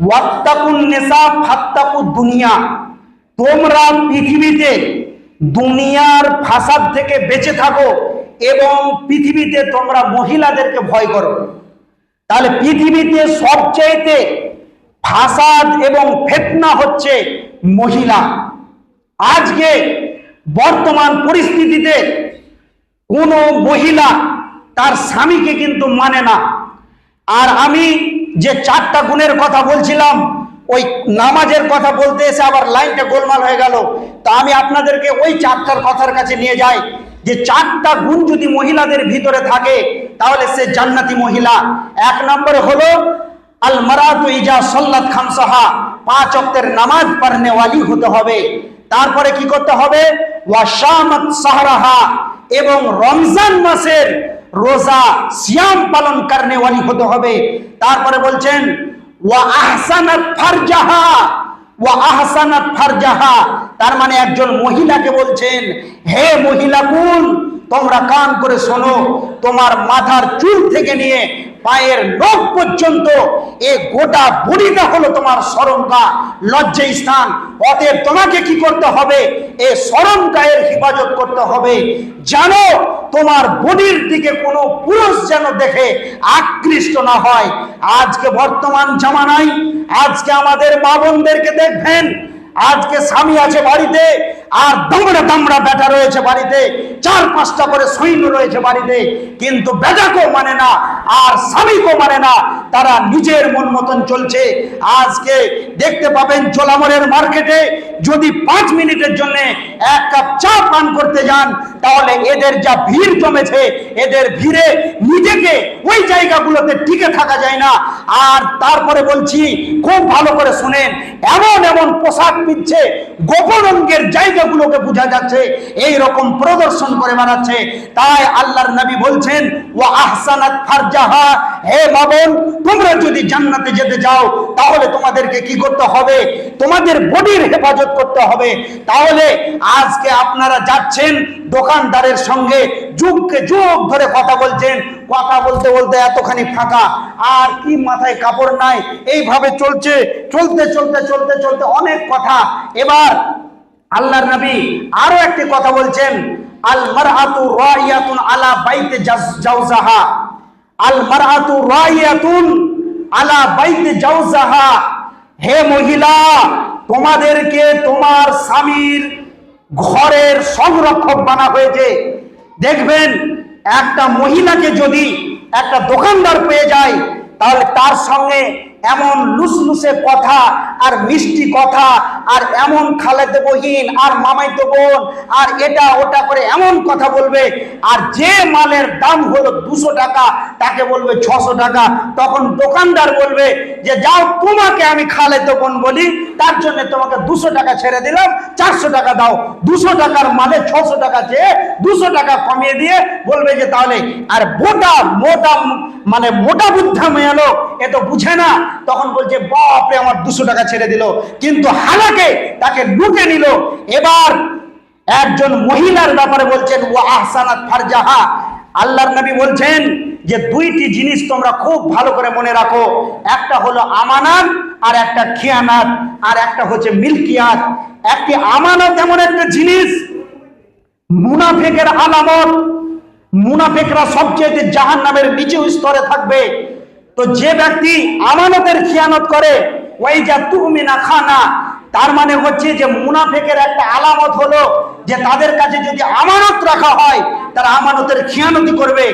ওয়াত্তাকুন নিসা ফাত্তাকুদ দুনিয়া, তোমরা পৃথিবীতে দুনিয়ার ফাসাদ থেকে বেঁচে থাকো এবং পৃথিবীতে তোমরা মহিলাদেরকে ভয় করো। তাহলে পৃথিবীতে সবচাইতে ফাসাদ এবং ফিতনা হচ্ছে মহিলা। আজকে বর্তমান পরিস্থিতিতে কোনো মহিলা তার স্বামীকে কিন্তু মানে না। আর আমি যে 4টা গুণের কথা বলছিলাম, ওই নামাজের কথা বলতে এসে আবার লাইনটা গোলমাল হয়ে গেল। তা আমি আপনাদেরকে ওই 4টার কথার কাছে নিয়ে যাই যে 4টা গুণ যদি মহিলাদের ভিতরে থাকে তাহলে সে জান্নাতি মহিলা। 1 নম্বরে হলো আল মারাতু ইজা সাল্লাত খামসাহা, 5 ওয়াক্তের নামাজ পড়নে ওয়ালি হতে হবে। তারপরে কি করতে হবে? ওয়াশামাত সাহরাহা, এবং রমজান মাসের রোজা সিয়াম পালন করনে ওয়ালি হতে হবে। তারপরে বলছেন ওয়া আহসানাত ফারজাহা, ওয়া আহসানাত ফারজাহা, তার মানে একজন মহিলাকে বলছেন, হে মহিলাকুল তোমরা কান করে শোনো, তোমার মাথার চুল থেকে নিয়ে পায়ের নখ পর্যন্ত এই গোটা বডিটা হলো তোমার শরমগা, লজ্জা স্থান। অতএব তোমাকে কি করতে হবে? এই শরমগায়ের হেফাজত করতে হবে। জানো তোমার বডির দিকে কোনো পুরুষ যেন দেখে আকৃষ্ট না হয়। আজকে বর্তমান জামানায় আজকে আমাদের মা বোনদেরকে দেখবেন, আজকে স্বামী আছে বাড়িতে আর দামড়া দামড়া বেটা রয়েছে বাড়িতে, 4-5টা করে সৈন্য রয়েছে বাড়িতে, কিন্তু বেটাকেও মানে না আর স্বামীকেও মানে না, তারা নিজের মন মতন চলছে। আজকে দেখতে পাবেন জোলামরের মার্কেটে যদি 5 মিনিটের জন্য 1 কাপ চা পান করতে যান, তাহলে এদের যা ভিড় জমেছে, এদের ভিড়ে নিজেকে ওই জায়গাগুলোতে টিকে থাকা যায় না। আর তারপরে বলছি, খুব ভালো করে শুনেন, এমন এমন পোশাক পিচ্ছে, গোপন অঙ্গের জায়গাগুলোকে বোঝা যাচ্ছে, এই রকম প্রদর্শন করে বেড়াচ্ছে। তাই আল্লাহর নবী বলছেন ওয়া আহসানাত ফারজাহা, হে মা বোন তোমরা যদি জান্নাতে যেতে যাও তাহলে তোমাদেরকে কি করতে হবে? তোমাদের বডির হেফাজত করতে হবে। তাহলে আজকে আপনারা যাচ্ছেন দোকানদারের সঙ্গে যুগকে যুগ ধরে কথা বলছেন, কথা বলতে বলতে এতখানি ফাঁকা, আর কি মাথায় কাপড় নাই, এইভাবে চলছে, চলতে চলতে চলতে চলতে অনেক কথা। এবার আল্লাহর নবী আরো একটি কথা বলছেন, আল মারআতু রাইয়াতুন আলা বাইতি জাওজাহা, আল মারআতু রাইয়াতুন আলা বাইতি জাওজাহা, হে মহিলা তোমাদেরকে তোমার স্বামীর ঘরের সংরক্ষক বানা হয়েছে। দেখবেন একটা মহিলাকে যদি একটা দোকানদার পেয়ে যায়, তাহলে তার সঙ্গে এমন লুসলুসে কথা আর মিষ্টি কথা আর এমন খালাতো বহিন আর মামাইতো বোন আর এটা ওটা করে এমন কথা বলবে, আর যে মালের দাম হলো 200 টাকা তাকে বলবে 600 টাকা। তখন দোকানদার বলবে যে যাও তোমাকে আমি খালাতো বোন বলি, তার জন্য তোমাকে 200 টাকা ছেড়ে দিলাম, 400 টাকা দাও। 200 টাকার মালে 600 টাকা চেয়ে 200 টাকা কমিয়ে দিয়ে বলবে যে তাহলে। আর মোটা মোটা মানে মোটা বুদ্ধা মেয়ে লোক এ তো বুঝে না, তখন বলছে বাপরে আমার 200 টাকা ছেড়ে দিল, কিন্তু হালাকে তাকে লুটে নিল। এবার একজন মহিলার ব্যাপারে বলছেন ওয়া আহসানাত ফারজাহা, আল্লাহর নবী বলছেন যে 2টি জিনিস তোমরা খুব ভালো করে মনে রাখো, একটা হলো আমানত আর একটা খিয়ানাত, আর একটা হচ্ছে মিলকিয়াত। একটি আমানত এমন একটা জিনিস, মুনাফিকের আলামত, মুনাফিকরা সবচেয়ে জাহান্নামের নিচু স্তরে থাকবে। তো যে ব্যক্তি আমানতের খিয়ানত করে, ওই যা তুমিনা খানা, তার মানে হচ্ছে যে মুনাফিকের একটা আলামত হলো যে তাদের কাছে যদি আমানত রাখা হয় তারা আমানতের খিয়ানতি করবে।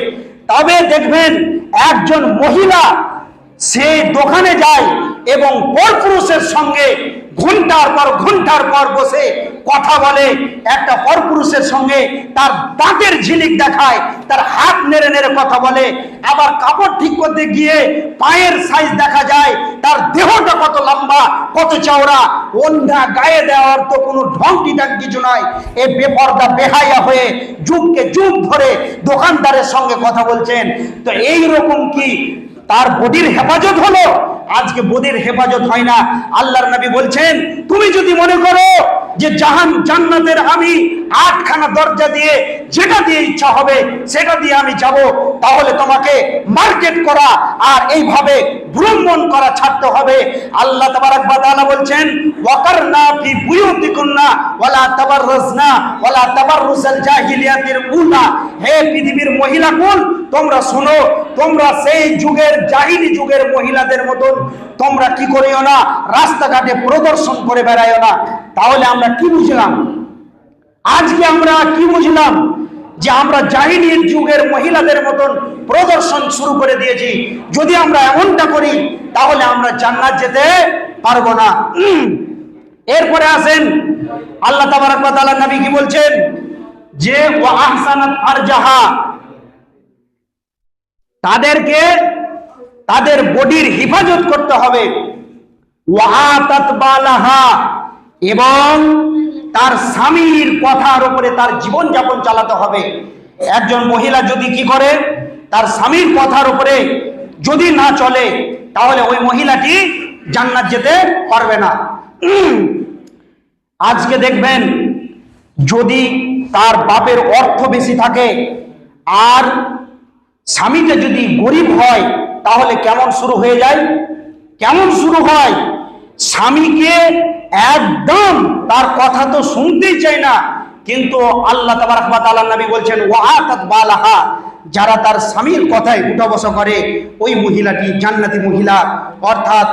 তবে দেখবেন একজন মহিলা সে দোকানে যায় এবং পরপুরুষের সঙ্গে ঘন্টার পর বসে কথা বলে, একটা পরপুরুষের সঙ্গে তার দাঁতের ঝিলিক দেখায়, তার হাত নেড়ে নেড়ে কথা বলে, আবার কাপড় ঠিক করতে গিয়ে পায়ের সাইজ দেখা যায়, তার দেহটা কত লম্বা কত চওড়া, ওন্না গায়ে দেওয়ার তো কোনো ঢংটিটাক কিছু নয়। এ বেপরদা বেহায়া হয়ে যুগকে যুগ ধরে দোকানদারের সঙ্গে কথা বলছেন। তো এই রকম কি তার বডির হেফাজত হলো, আজকে বডির হেফাজত হয় না। আল্লাহর নবী বলছেন, তুমি যদি মনে করো যে জান্নাতের আমি 8খানা দরজা দিয়ে যেটা দিয়ে ইচ্ছা হবে সেটা দিয়ে আমি যাব, তাহলে তোমাকে মার্কেট করা আর এইভাবে ভ্রমণ করা ছাড়তে হবে। আল্লাহ তাবারক ওয়া তাআলা বলছেন, ওয়াকারনা ফি বুয়ুতিকুন্না ওয়ালা তাবাররাজনা ওয়ালা তাবাররুজাল জাহিলিয়াতির উলা। হে পৃথিবীর মহিলাকুল, তোমরা শোনো, তোমরা সেই যুগের জাহিলি যুগের মহিলাদের মতন তোমরা কি করিও না, রাস্তাঘাটে প্রদর্শন করে বেড়াইও না। তাহলে আমরা কি বুঝলাম? আজকে আমরা কি বুঝলাম? যে আমরা জাহিলির যুগের মহিলাদের মতন প্রদর্শন শুরু করে দিয়েছি। যদি আমরা এমনটা করি তাহলে আমরা জান্নাত যেতে পারবো না। এরপরে আসেন, আল্লাহ তাবারক ওয়া তাআলা নবী কি বলছেন? যে ওয়া আহসানাত ফারজাহা, তাদেরকে তাদের বডির হেফাজত করতে হবে। ওয়া আতাত বালাহা, এবং তার স্বামীর কথার উপরে তার জীবন যাপন চালাতে হবে। একজন মহিলা যদি কি করে, তার স্বামীর কথার উপরে যদি না চলে, তাহলে ওই মহিলাটি জান্নাত যেতে পারবে না। আজকে দেখবেন, যদি তার বাপের অর্থ বেশি থাকে আর স্বামীটা যদি গরিব হয়, তাহলে কেমন শুরু হয়ে যায়? কেমন শুরু হয়? স্বামীকে একদম তার কথা তো শুনতেই চায় না, কিন্তু আল্লাহ তাবারক ওয়া তাআলা নবী বলছেন, ওয়া আতাত বালাহা, যারা তার স্বামীর কথায় উঠা বসা করে, ওই মহিলাটি জান্নাতি মহিলা। অর্থাৎ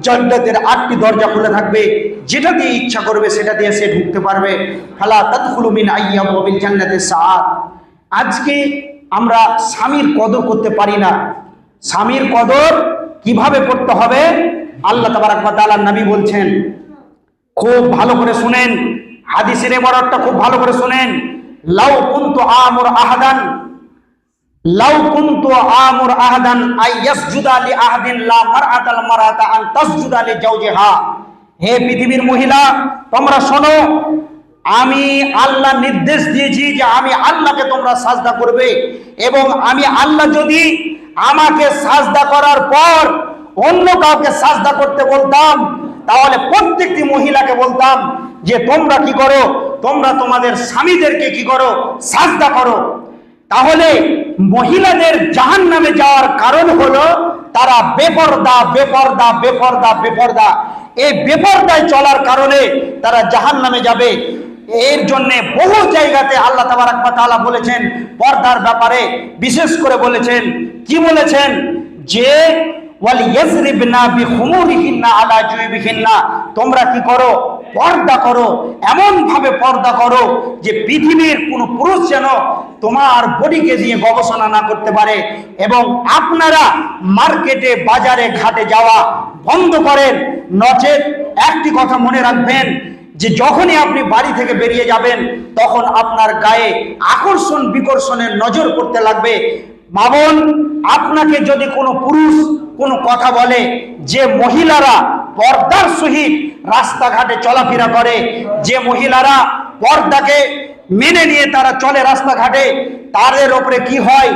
জান্নাতের 8টি দরজা খুলে থাকবে, যেটা দিয়ে ইচ্ছা করবে সেটা দিয়ে সে ঢুকতে পারবে। ফালা তাদখুলু মিন আইয়াবিল জান্নাতি সাআত। আজকে আমরা স্বামীর কদর করতে পারি না। স্বামীর কদর কিভাবে করতে হবে আল্লাহ তাবারক ওয়া তাআলা নবী বলছেন। খুব ভালো করে শুনেন, হাদিসের ইবারতটা খুব ভালো করে শুনেন। লাউ কুনতু আমুর আহাদান আই ইয়াসজুদা লি আহাদিন লা মারআতাল মারআতা আন তাসজুদা লি জাওজিহা। হে পৃথিবীর মহিলা, তোমরা শোনো, আমি আল্লাহ নির্দেশ দিয়েছি যে আমি আল্লাহকে তোমরা সাজদা করবে, এবং আমি আল্লাহ যদি আমাকে সাজদা করার পর অন্য কাউকে সাজদা করতে বলতাম, তাহলে প্রত্যেকটি মহিলাকে বলতাম যে তোমরা কি করো, তোমরা তোমাদের স্বামীদেরকে কি করো, সাজদা করো। তাহলে মহিলাদের জাহান্নামে যাওয়ার কারণ হলো তারা বেপরদা বেপরদা বেপরদা বেপরদা। এই বেপরদায় চলার কারণে তারা জাহান্নামে যাবে। এর জন্য বহু জায়গাতে আল্লাহ তাবারক ওয়া তাআলা বলেছেন পর্দার ব্যাপারে, বিশেষ করে বলেছেন, কি বলেছেন? যে ওয়াল ইয়াজরিবনা বিখুমুরিহিন্না আলা জুয়ুবিহিন্না, তোমরা কি করো, পর্দা করো, এমন ভাবে পর্দা করো যে পৃথিবীর কোনো পুরুষ যেন তোমার বডিকে দিয়ে গবেষণা না করতে পারে। এবং আপনারা মার্কেটে বাজারে ঘাটে যাওয়া বন্ধ করেন, নচেত একটি কথা মনে রাখবেন, যে যখনই আপনি বাড়ি থেকে বেরিয়ে যাবেন তখন আপনার গায়ে আকর্ষণ বিকর্ষণের নজর করতে লাগবে। ভাবুন, আপনাকে যদি কোনো পুরুষ কোনো কথা বলে, যে মহিলারা পর্দার সহিত রাস্তাঘাটে চলাফেরা করে, যে মহিলারা পর্দাকে মেনে নিয়ে তারা চলে রাস্তাঘাটে, তাদের উপরে কি হয়?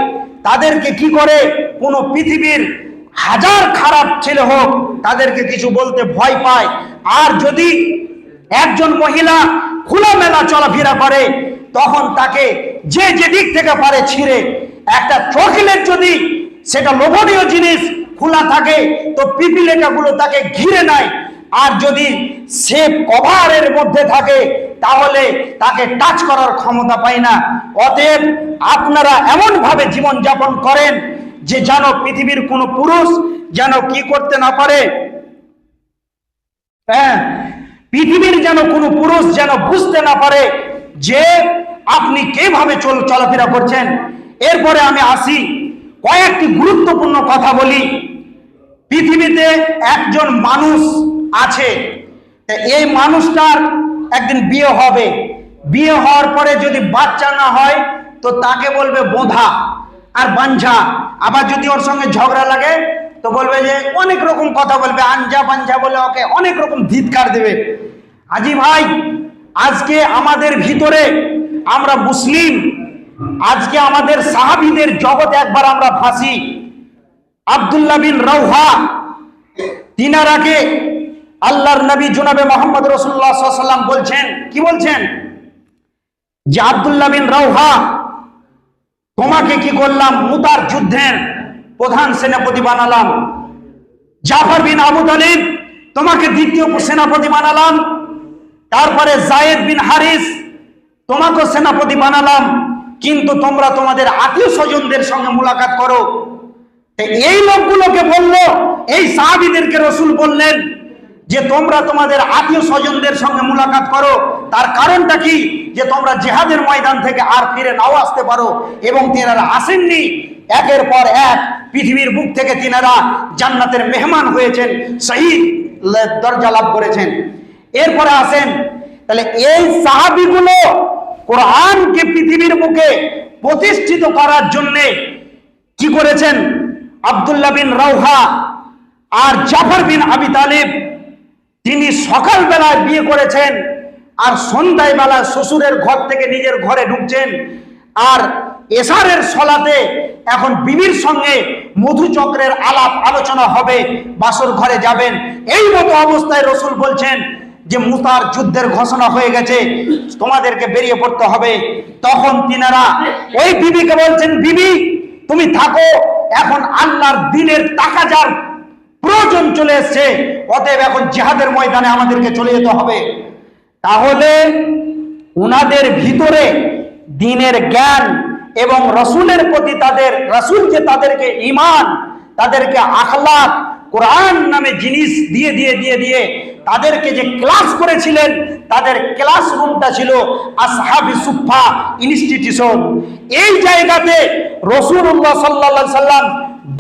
তাদেরকে কি করে? কোনো পৃথিবীর হাজার খারাপ ছেলে হোক, তাদেরকে কিছু বলতে ভয় পায়। আর যদি একজন মহিলা খোলামেলা চলাফেরা করে, তখন তাকে যে দিক থেকে পারে ছিঁড়ে, একটা চকলেট যদি সেটা লোভনীয় জিনিস খোলা থাকে তো পিপিলেকাগুলো তাকে ঘিরে নেয়, আর যদি সে কভারের মধ্যে থাকে তাহলে তাকে টাচ করার ক্ষমতা পায় না। অতএব আপনারা এমন ভাবে জীবন যাপন করেন যে যেন পৃথিবীর কোনো পুরুষ যেন কি করতে না পারে, হ্যাঁ, পৃথিবীর যেন কোনো পুরুষ যেন বুঝতে না পারে যে আপনি কিভাবে চলাফেরা করছেন। এরপরে আমি আসি, কয়েকটি গুরুত্বপূর্ণ কথা বলি। পৃথিবীতে একজন মানুষ আছে, এই মানুষটার একদিন বিয়ে হবে, বিয়ে হওয়ার পরে যদি বাচ্চা না হয় তো তাকে বলবে বোধা আর বাঞ্ঝা। আবার যদি ওর সঙ্গে ঝগড়া লাগে তো বলবে যে অনেক রকম কথা বলবে, আঞ্জা বাঞ্জা বলে ওকে অনেক রকম ধিৎকার দেবে। আজি ভাই, আজকে আমাদের ভিতরে আমরা মুসলিম, আজকে আমাদের সাহাবীদের জগতে একবার আমরা ভাসি। আব্দুল্লাহ বিন রাওহা, তিনারাকে আল্লাহর নবী জনাবে মুহাম্মদ রাসূলুল্লাহ সাল্লাল্লাহু আলাইহি ওয়াসাল্লাম বলছেন, কি বলছেন, যে আব্দুল্লাহ বিন রাওহা, তোমাকে কি করলাম, মুতার যুদ্ধের প্রধান সেনাপতি বানালাম। জাফর বিন আবু তালিব, তোমাকে দ্বিতীয় সেনাপতি বানালাম। তারপরে যায়েদ বিন হারিস, তোমাকে সেনাপতি বানালাম, কিন্তু তোমরা তোমাদের আত্মীয় স্বজনদের সঙ্গে মুলাকাত করো। এই লোকগুলোকে বললো, এই সাহাবীদেরকে রাসূল বললেন যে তোমরা তোমাদের আত্মীয় স্বজনদের সঙ্গে মুলাকাত করো। তার কারণটা কি, যে তোমরা জিহাদের ময়দান থেকে আর ফিরে নাও আসতে পারো। এবং তিনারা আসেননি, একের পর এক পৃথিবীর বুক থেকে তিনারা জান্নাতের মেহমান হয়েছেন, শহীদ দরজা লাভ করেছেন। এরপরে আসেন, তাহলে এই সাহাবীগুলো কোরআনকে পৃথিবীর বুকে প্রতিষ্ঠিত করার জন্য কি করেছেন? আব্দুল্লাহ বিন রাওহা আর জাফর বিন আবি তালিব, তিনি সকালবেলায় বিয়ে করেছেন আর সন্ধ্যায় বেলা শ্বশুরের ঘর থেকে নিজের ঘরে ঢুকছেন। আর এশারের সলাতে এখন বিবির সঙ্গে মধুচক্রের আলাপ আলোচনা হবে, বাসর ঘরে যাবেন। এই মতো অবস্থায় রাসূল বলছেন যে মুতার যুদ্ধের ঘোষণা হয়ে গেছে, তোমাদেরকে বেরিয়ে পড়তে হবে। তখন তিনারা ওই বিবিকে বলছেন, বিবি তুমি থাকো, এখন আল্লাহর দ্বীনের তাকাজার প্রয়োজন চলে এসেছে, অতএব এখন জিহাদের ময়দানে আমাদেরকে চলে যেতে হবে। তাহলে উনাদের ভিতরে দ্বীনের জ্ঞান এবং রাসূলের প্রতি তাদের, রাসূল যে তাদেরকে ঈমান, তাদেরকে আখলাক, কোরআন নামে জিনিস দিয়ে দিয়ে দিয়ে দিয়ে তাদেরকে যে ক্লাস করেছিলেন, তাদের ক্লাসরুমটা ছিল আসহাবি সুফা ইনস্টিটিউশন। এই জায়গাতে রাসূলুল্লাহ সাল্লাল্লাহু আলাইহি সাল্লাম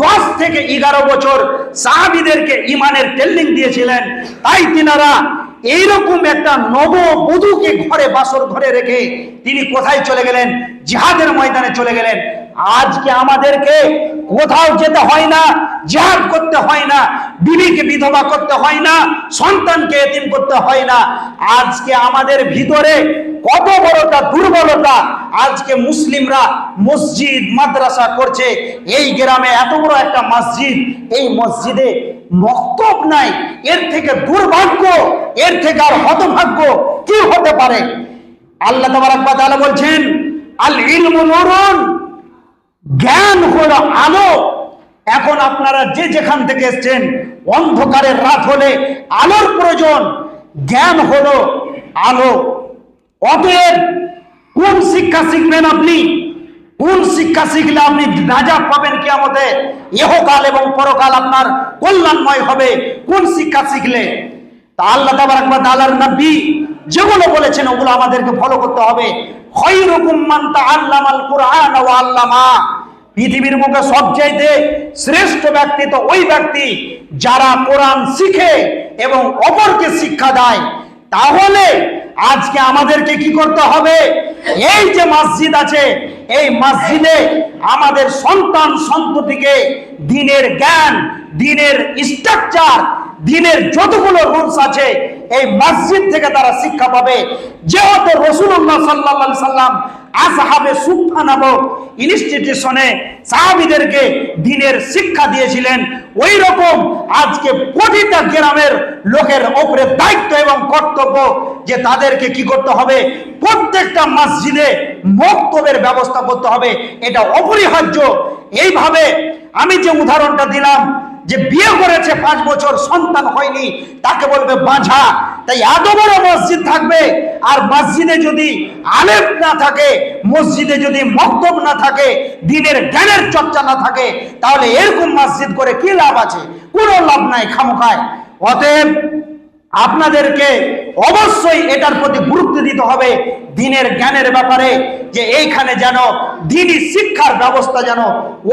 10 থেকে 11 বছর সাহাবীদেরকে ঈমানের ট্রেনিং দিয়েছিলেন। তাই তিনারা এইরকম একটা নববধূকে ঘরে, বাসর ঘরে রেখে তিনি কোথায় চলে গেলেন? জিহাদের ময়দানে চলে গেলেন। আজকে আমাদেরকে কোথাও যেতে হয় না, জিহাদ করতে হয় না, বিবিকে বিধবা করতে হয় না, সন্তানকে এতিম করতে হয় না। আজকে আমাদের ভিতরে কত বড়টা দুর্বলতা! আজকে মুসলিমরা মসজিদ মাদ্রাসা করছে, এই গ্রামে এত বড় একটা মসজিদ, এই মসজিদে মক্তব নাই। এর থেকে দুর্ভাগ্য, এর থেকে আর হতভাগ্য কি হতে পারে? আল্লাহ তাবারক ওয়া তাআলা বলছেন, আল ইলমু নূরুন, জ্ঞান হলো আলো। এখন আপনারা যে যেখান থেকে এসেছেন, অন্ধকারের রাত হলে আলোর প্রয়োজন, জ্ঞান হলো আলো। অতএব কোন শিক্ষা শিখবেন আপনি? কোন শিক্ষা শিখলে আপনি নাজাত পাবেন কিয়ামতে, ইহকাল এবং পরকাল আপনার কল্যাণময় হবে? কোন শিক্ষা শিখলে? তা আল্লাহ তাবারক ওয়া তাআলার নবী যেগুলো বলেছেন ওগুলো আমাদেরকে ফলো করতে হবে। খায়রুকুম মান তাআল্লামাল কুরআন ওয়া আল্লামা, পৃথিবীর বুকে সবচাইতে শ্রেষ্ঠ ব্যক্তি তো ওই ব্যক্তি যারা কোরআন শিখে এবং অপরকে শিক্ষা দেয়। তাহলে আজকে আমাদেরকে কি করতে হবে? এই যে মসজিদ আছে, এই মসজিদে আমাদের সন্তান সন্ততিকে দ্বীনের জ্ঞান, দ্বীনের স্ট্রাকচার, দ্বীনের যতগুলো রুলস আছে এই মসজিদ থেকে তারা শিক্ষা পাবে। যেহেতু রাসূলুল্লাহ সাল্লাল্লাহু আলাইহি সাল্লাম আসহাবে সুফা নামক ইনস্টিটিউশনে সাহাবীদেরকে দ্বীনের শিক্ষা দিয়েছিলেন, ওই রকম আজকে প্রতিটা গ্রামের লোকের উপরে দায়িত্ব এবং কর্তব্য যে তাদেরকে কি করতে হবে? প্রত্যেকটা মসজিদে মক্তবের ব্যবস্থা করতে হবে, এটা অপরিহার্য। এইভাবে আমি যে উদাহরণটা দিলাম, যে বিয়ে করেছে 5 বছর সন্তান হয়নি, তাকে বলবে বাঁঝা। তাই এত বড় মসজিদ থাকবে, আর মসজিদে যদি আলেম না থাকে, মসজিদে যদি মক্তব না থাকে, দ্বীনের জ্ঞানের চর্চা না থাকে, তাহলে এরকম মসজিদ করে কি লাভ আছে? কোনো লাভ নাই, খামোখায়। অতএব আপনাদেরকে অবশ্যই এটার প্রতি গুরুত্ব দিতে হবে, দ্বীনের জ্ঞানের ব্যাপারে, যে এইখানে যেন দ্বীনি শিক্ষার ব্যবস্থা যেন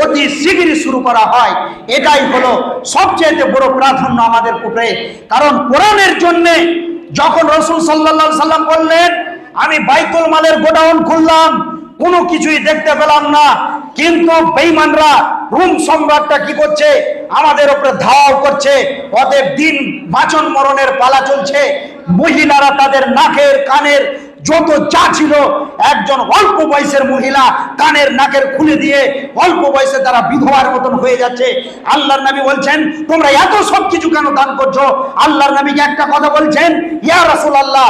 অতি শীঘ্রই শুরু করা হয়। এটাই হলো সবচেয়ে বড় প্রাধান্য আমাদের উপরে। কারণ কোরআনের জন্য যখন রাসূল সাল্লাল্লাহু আলাইহি সাল্লাম বললেন, আমি বাইতুল মালের গোডাউন খুললাম, কোনো কিছুই দেখতে পেলাম না, কিন্তু বেঈমানরা, রোম সম্রাটটা কি করছে? আমাদের উপরে ধাওয়া করছে। অতএব দিন বাঁচন মরণের পালা চলছে। মহিলারা তাদের নাকের কানের যত যা ছিল, একজন অল্প বয়সের মহিলা কানের নাকের খুলে দিয়ে অল্প বয়সে তারা বিধবার মতন হয়ে যাচ্ছে। আল্লাহর নবী বলছেন, তোমরা এত সব কিছু কেন দান করছো? আল্লাহর নবীকে একটা কথা বলছেন, ইয়া রাসূলুল্লাহ,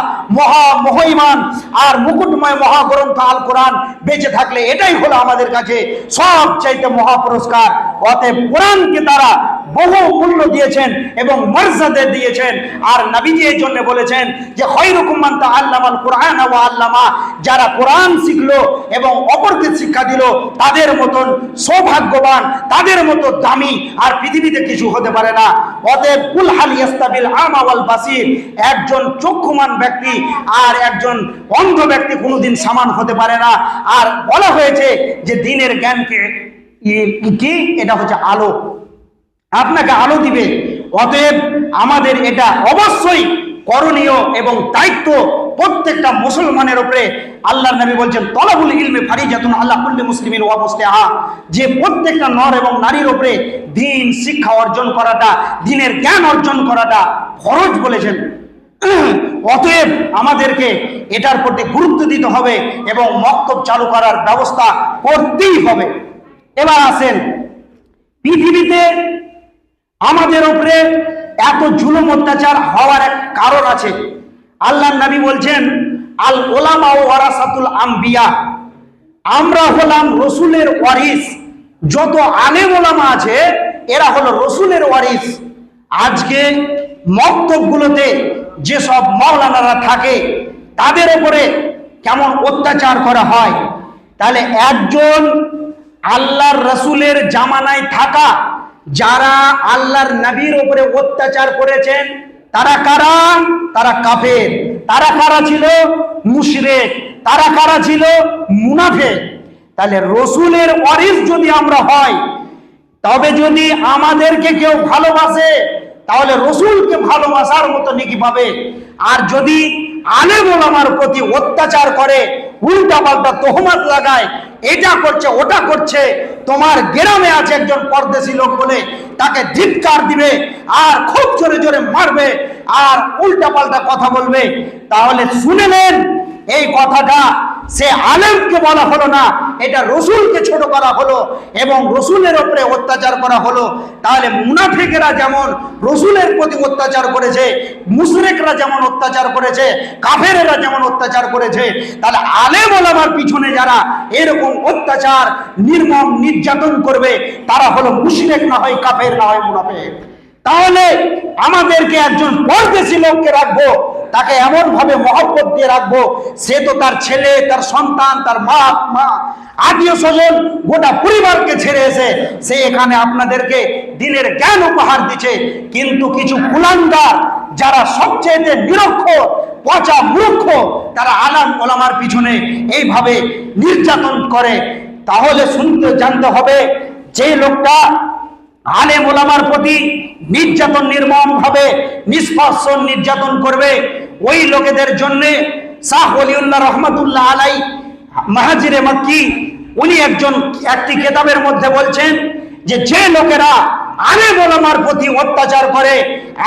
মহিমান আর মুকুটময় মহাগ্রন্থ আল কোরআন বেঁচে থাকলে এটাই হলো আমাদের কাছে সবচাইতে মহা পুরস্কার। অতএব কোরআনকে তারা বহু মূল্য দিয়েছেন এবং মর্যাদা দিয়েছেন। আর নবীজি এই জন্য বলেছেন যে খায়রুকুম মান তাআল্লামাল কুরআন ওয়া আল্লামা, যারা কোরআন শিখলো এবং অপরকে শিক্ষা দিল, তাদের মতন সৌভাগ্যবান, তাদের মতো দামি আর পৃথিবীতে কিছু হতে পারে না। অতএব কুল হাল ইয়াস্তাবিল আমা ওয়াল বাসির, একজন চক্ষুমান ব্যক্তি আর একজন অন্ধ ব্যক্তি কোনোদিন সমান হতে পারে না। আর বলা হয়েছে যে দিনের জ্ঞানকে কি, এটা হচ্ছে আলো, আপনাকে আলো দিবে। অতএব আমাদের এটা অবশ্যই করণীয় এবং দায়িত্ব প্রত্যেকটা মুসলমানের উপরে। আল্লাহর নবী বলছেন, তলাবুল ইলমে ফারিজাতুন আলা কুল্লি মুসলিমিন ওয়া মুসলিহা, যে প্রত্যেকটা নর এবং নারীর উপরে দ্বীন শিক্ষা অর্জন করাটা, দ্বীনের জ্ঞান অর্জন করাটা ফরজ বলেছেন। অতএব আমাদেরকে এটার প্রতি গুরুত্ব দিতে হবে এবং মক্তব চালু করার ব্যবস্থা করতেই হবে। এবার আসেন, পৃথিবীতে আমাদের উপরে এত জুলুম অত্যাচার হওয়ার এক কারণ আছে। আল্লাহর নবী বলছেন, আল উলামা ওয়ারাসাতুল আম্বিয়া, আমরা হলাম রসুলের ওয়ারিস। যত আলেম ওলামা আছে এরা হলো রসুলের ওয়ারিস। আজকে মক্তবগুলোতে যেসব মাওলানারা থাকে তাদের উপরে কেমন অত্যাচার করা হয়। তাহলে একজন আল্লাহর রসুলের জামানায় থাকা যারা আল্লাহর নবীর উপরে অত্যাচার করেছেন তারা কারা? তারা কাফের। তারা কারা ছিল? মুশরিক। তারা কারা ছিল? মুনাফিক। তাহলে রসুলের ওয়ারিস যদি আমরা হয়, তবে যদি আমাদেরকে কেউ ভালোবাসে তাহলে রসুলকে ভালোবাসার মতো নেকি পাবে। আর যদি আলেম ওলামার প্রতি অত্যাচার করে, উল্টা পাল্টা তোহমত লাগায়, এটা করছে ওটা করছে, তোমার গ্রামে আছে একজন পরদেশি লোক বলে তাকে ধিক্কার দিবে আর খুব জোরে জোরে মারবে আর উল্টা পাল্টা কথা বলবে, তাহলে শুনে নেন এই কথাটা সে আলেমকে বলা হলো না, এটা রসুলকে ছোট করা হলো এবং রসুলের উপরে অত্যাচার করা হলো। তাহলে মুনাফিকেরা যেমন রসুলের প্রতি অত্যাচার করেছে, মুশরিকরা যেমন অত্যাচার করেছে, কাফেরেরা যেমন অত্যাচার করেছে, তাহলে আলেম ওলামার পিছনে যারা এরকম অত্যাচার নির্মম নির্যাতন করবে তারা হলো মুশরিক, না হয় কাফের, না হয় মুনাফিক। তাহলে আমাদেরকে একজন পরদেশি লোককে রাখবো, তাকে এমন ভাবে মহব্বত দিয়ে রাখবো, সে তো তার ছেলে, তার সন্তান, তার মা আত্মীয় স্বজন গোটা পরিবারকে ছেড়ে এসে সে এখানে আপনাদেরকে দিনের জ্ঞান উপহার দিচ্ছে। কিন্তু কিছু কুলাঙ্গার যারা সবচেয়ে নিরক্ষর, পচা মূর্খ, তারা আলেম ওলামার পিছনে এইভাবে নির্যাতন করে। তাহলে শুনতে জানতে হবে, যে লোকটা আলেম ওলামার প্রতি নির্যাতন নির্মম ভাবে নিষ্পাষণ নির্যাতন করবে, ওই লোকেদের জন্য শাহ ওলিউল্লাহ রহমতুল্লাহ আলাই মাহাজিরে মক্কি উনি একটি কিতাবের মধ্যে বলছেন যে যে লোকেরা আলেম ওলামার প্রতি অত্যাচার করে,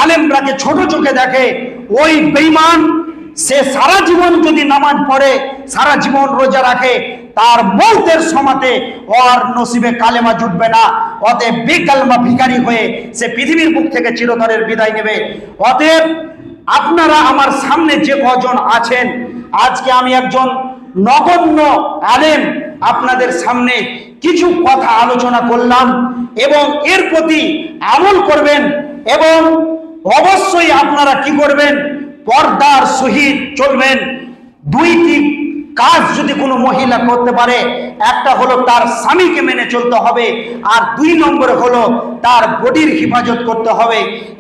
আলেমরাকে ছোট চোখে দেখে, ওই বেঈমান সে সারা জীবন যদি নামাজ পড়ে, সারা জীবন রোজা রাখে, তার মৌতের সমাতে ওর নসিবে কালেমা জুটবে না। অতএব বেকালেমা ভিখারি হয়ে সে পৃথিবীর বুক থেকে চিরতরের বিদায় নেবে। অতএব আপনারা আমার সামনে যে কজন আছেন, আজকে আমি একজন নগণ্য আলেম আপনাদের সামনে কিছু কথা আলোচনা করলাম এবং এর প্রতি আমল করবেন এবং অবশ্যই আপনারা কি করবেন? পর্দার সহিত চলবেন। দুইটি কাজ যদি কোনো মহিলা করতে পারে, একটা হলো তার স্বামীকে মেনে চলতে হবে, আর 2 নম্বরে হলো তার বডির হেফাজত করতে হবে।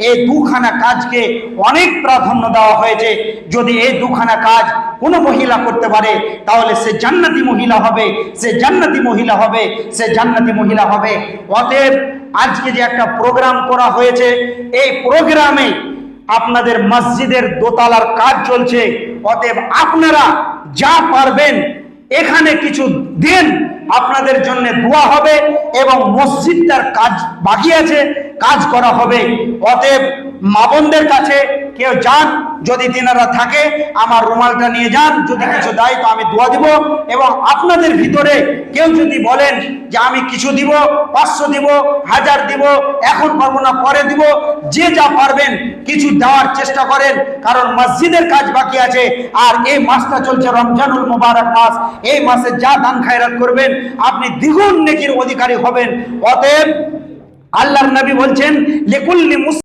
এই দুখানা কাজকে অনেক প্রাধান্য দেওয়া হয়েছে। যদি এই দুখানা কাজ কোনো মহিলা করতে পারে তাহলে সে জান্নাতি মহিলা হবে, সে জান্নাতি মহিলা হবে, সে জান্নাতি মহিলা হবে। অতএব আজকে যে একটা প্রোগ্রাম করা হয়েছে, এই প্রোগ্রামে আপনাদের মসজিদের দোতলার কাজ চলছে। অতএব আপনারা যা পারবেন এখানে কিছু দিন, আপনাদের জন্য দোয়া হবে এবং মসজিদটার কাজ বাকি আছে, কাজ করা হবে। অতএব মা বোনদের কাছে কেউ যান, যদি তিনারা থাকে আমার রুমালটা নিয়ে যান, যদি কিছু দেয় তো আমি দোয়া দিব। এবং আপনাদের ভিতরে কেউ যদি বলেন যে আমি কিছু দিব, 500 দিব, 1000 দিব, এখন পারবো না পরে দিব, যে যা পারবেন কিছু দেওয়ার চেষ্টা করেন, কারণ মসজিদের কাজ বাকি আছে। আর এই মাসটা চলছে রমজানুল মুবারক মাস, এই মাসে যা দান খায়রাত করবেন আপনি দ্বিগুণ নেকির অধিকারী হবেন। অতএব আল্লাহর নবী বলছেন লিকুল্লি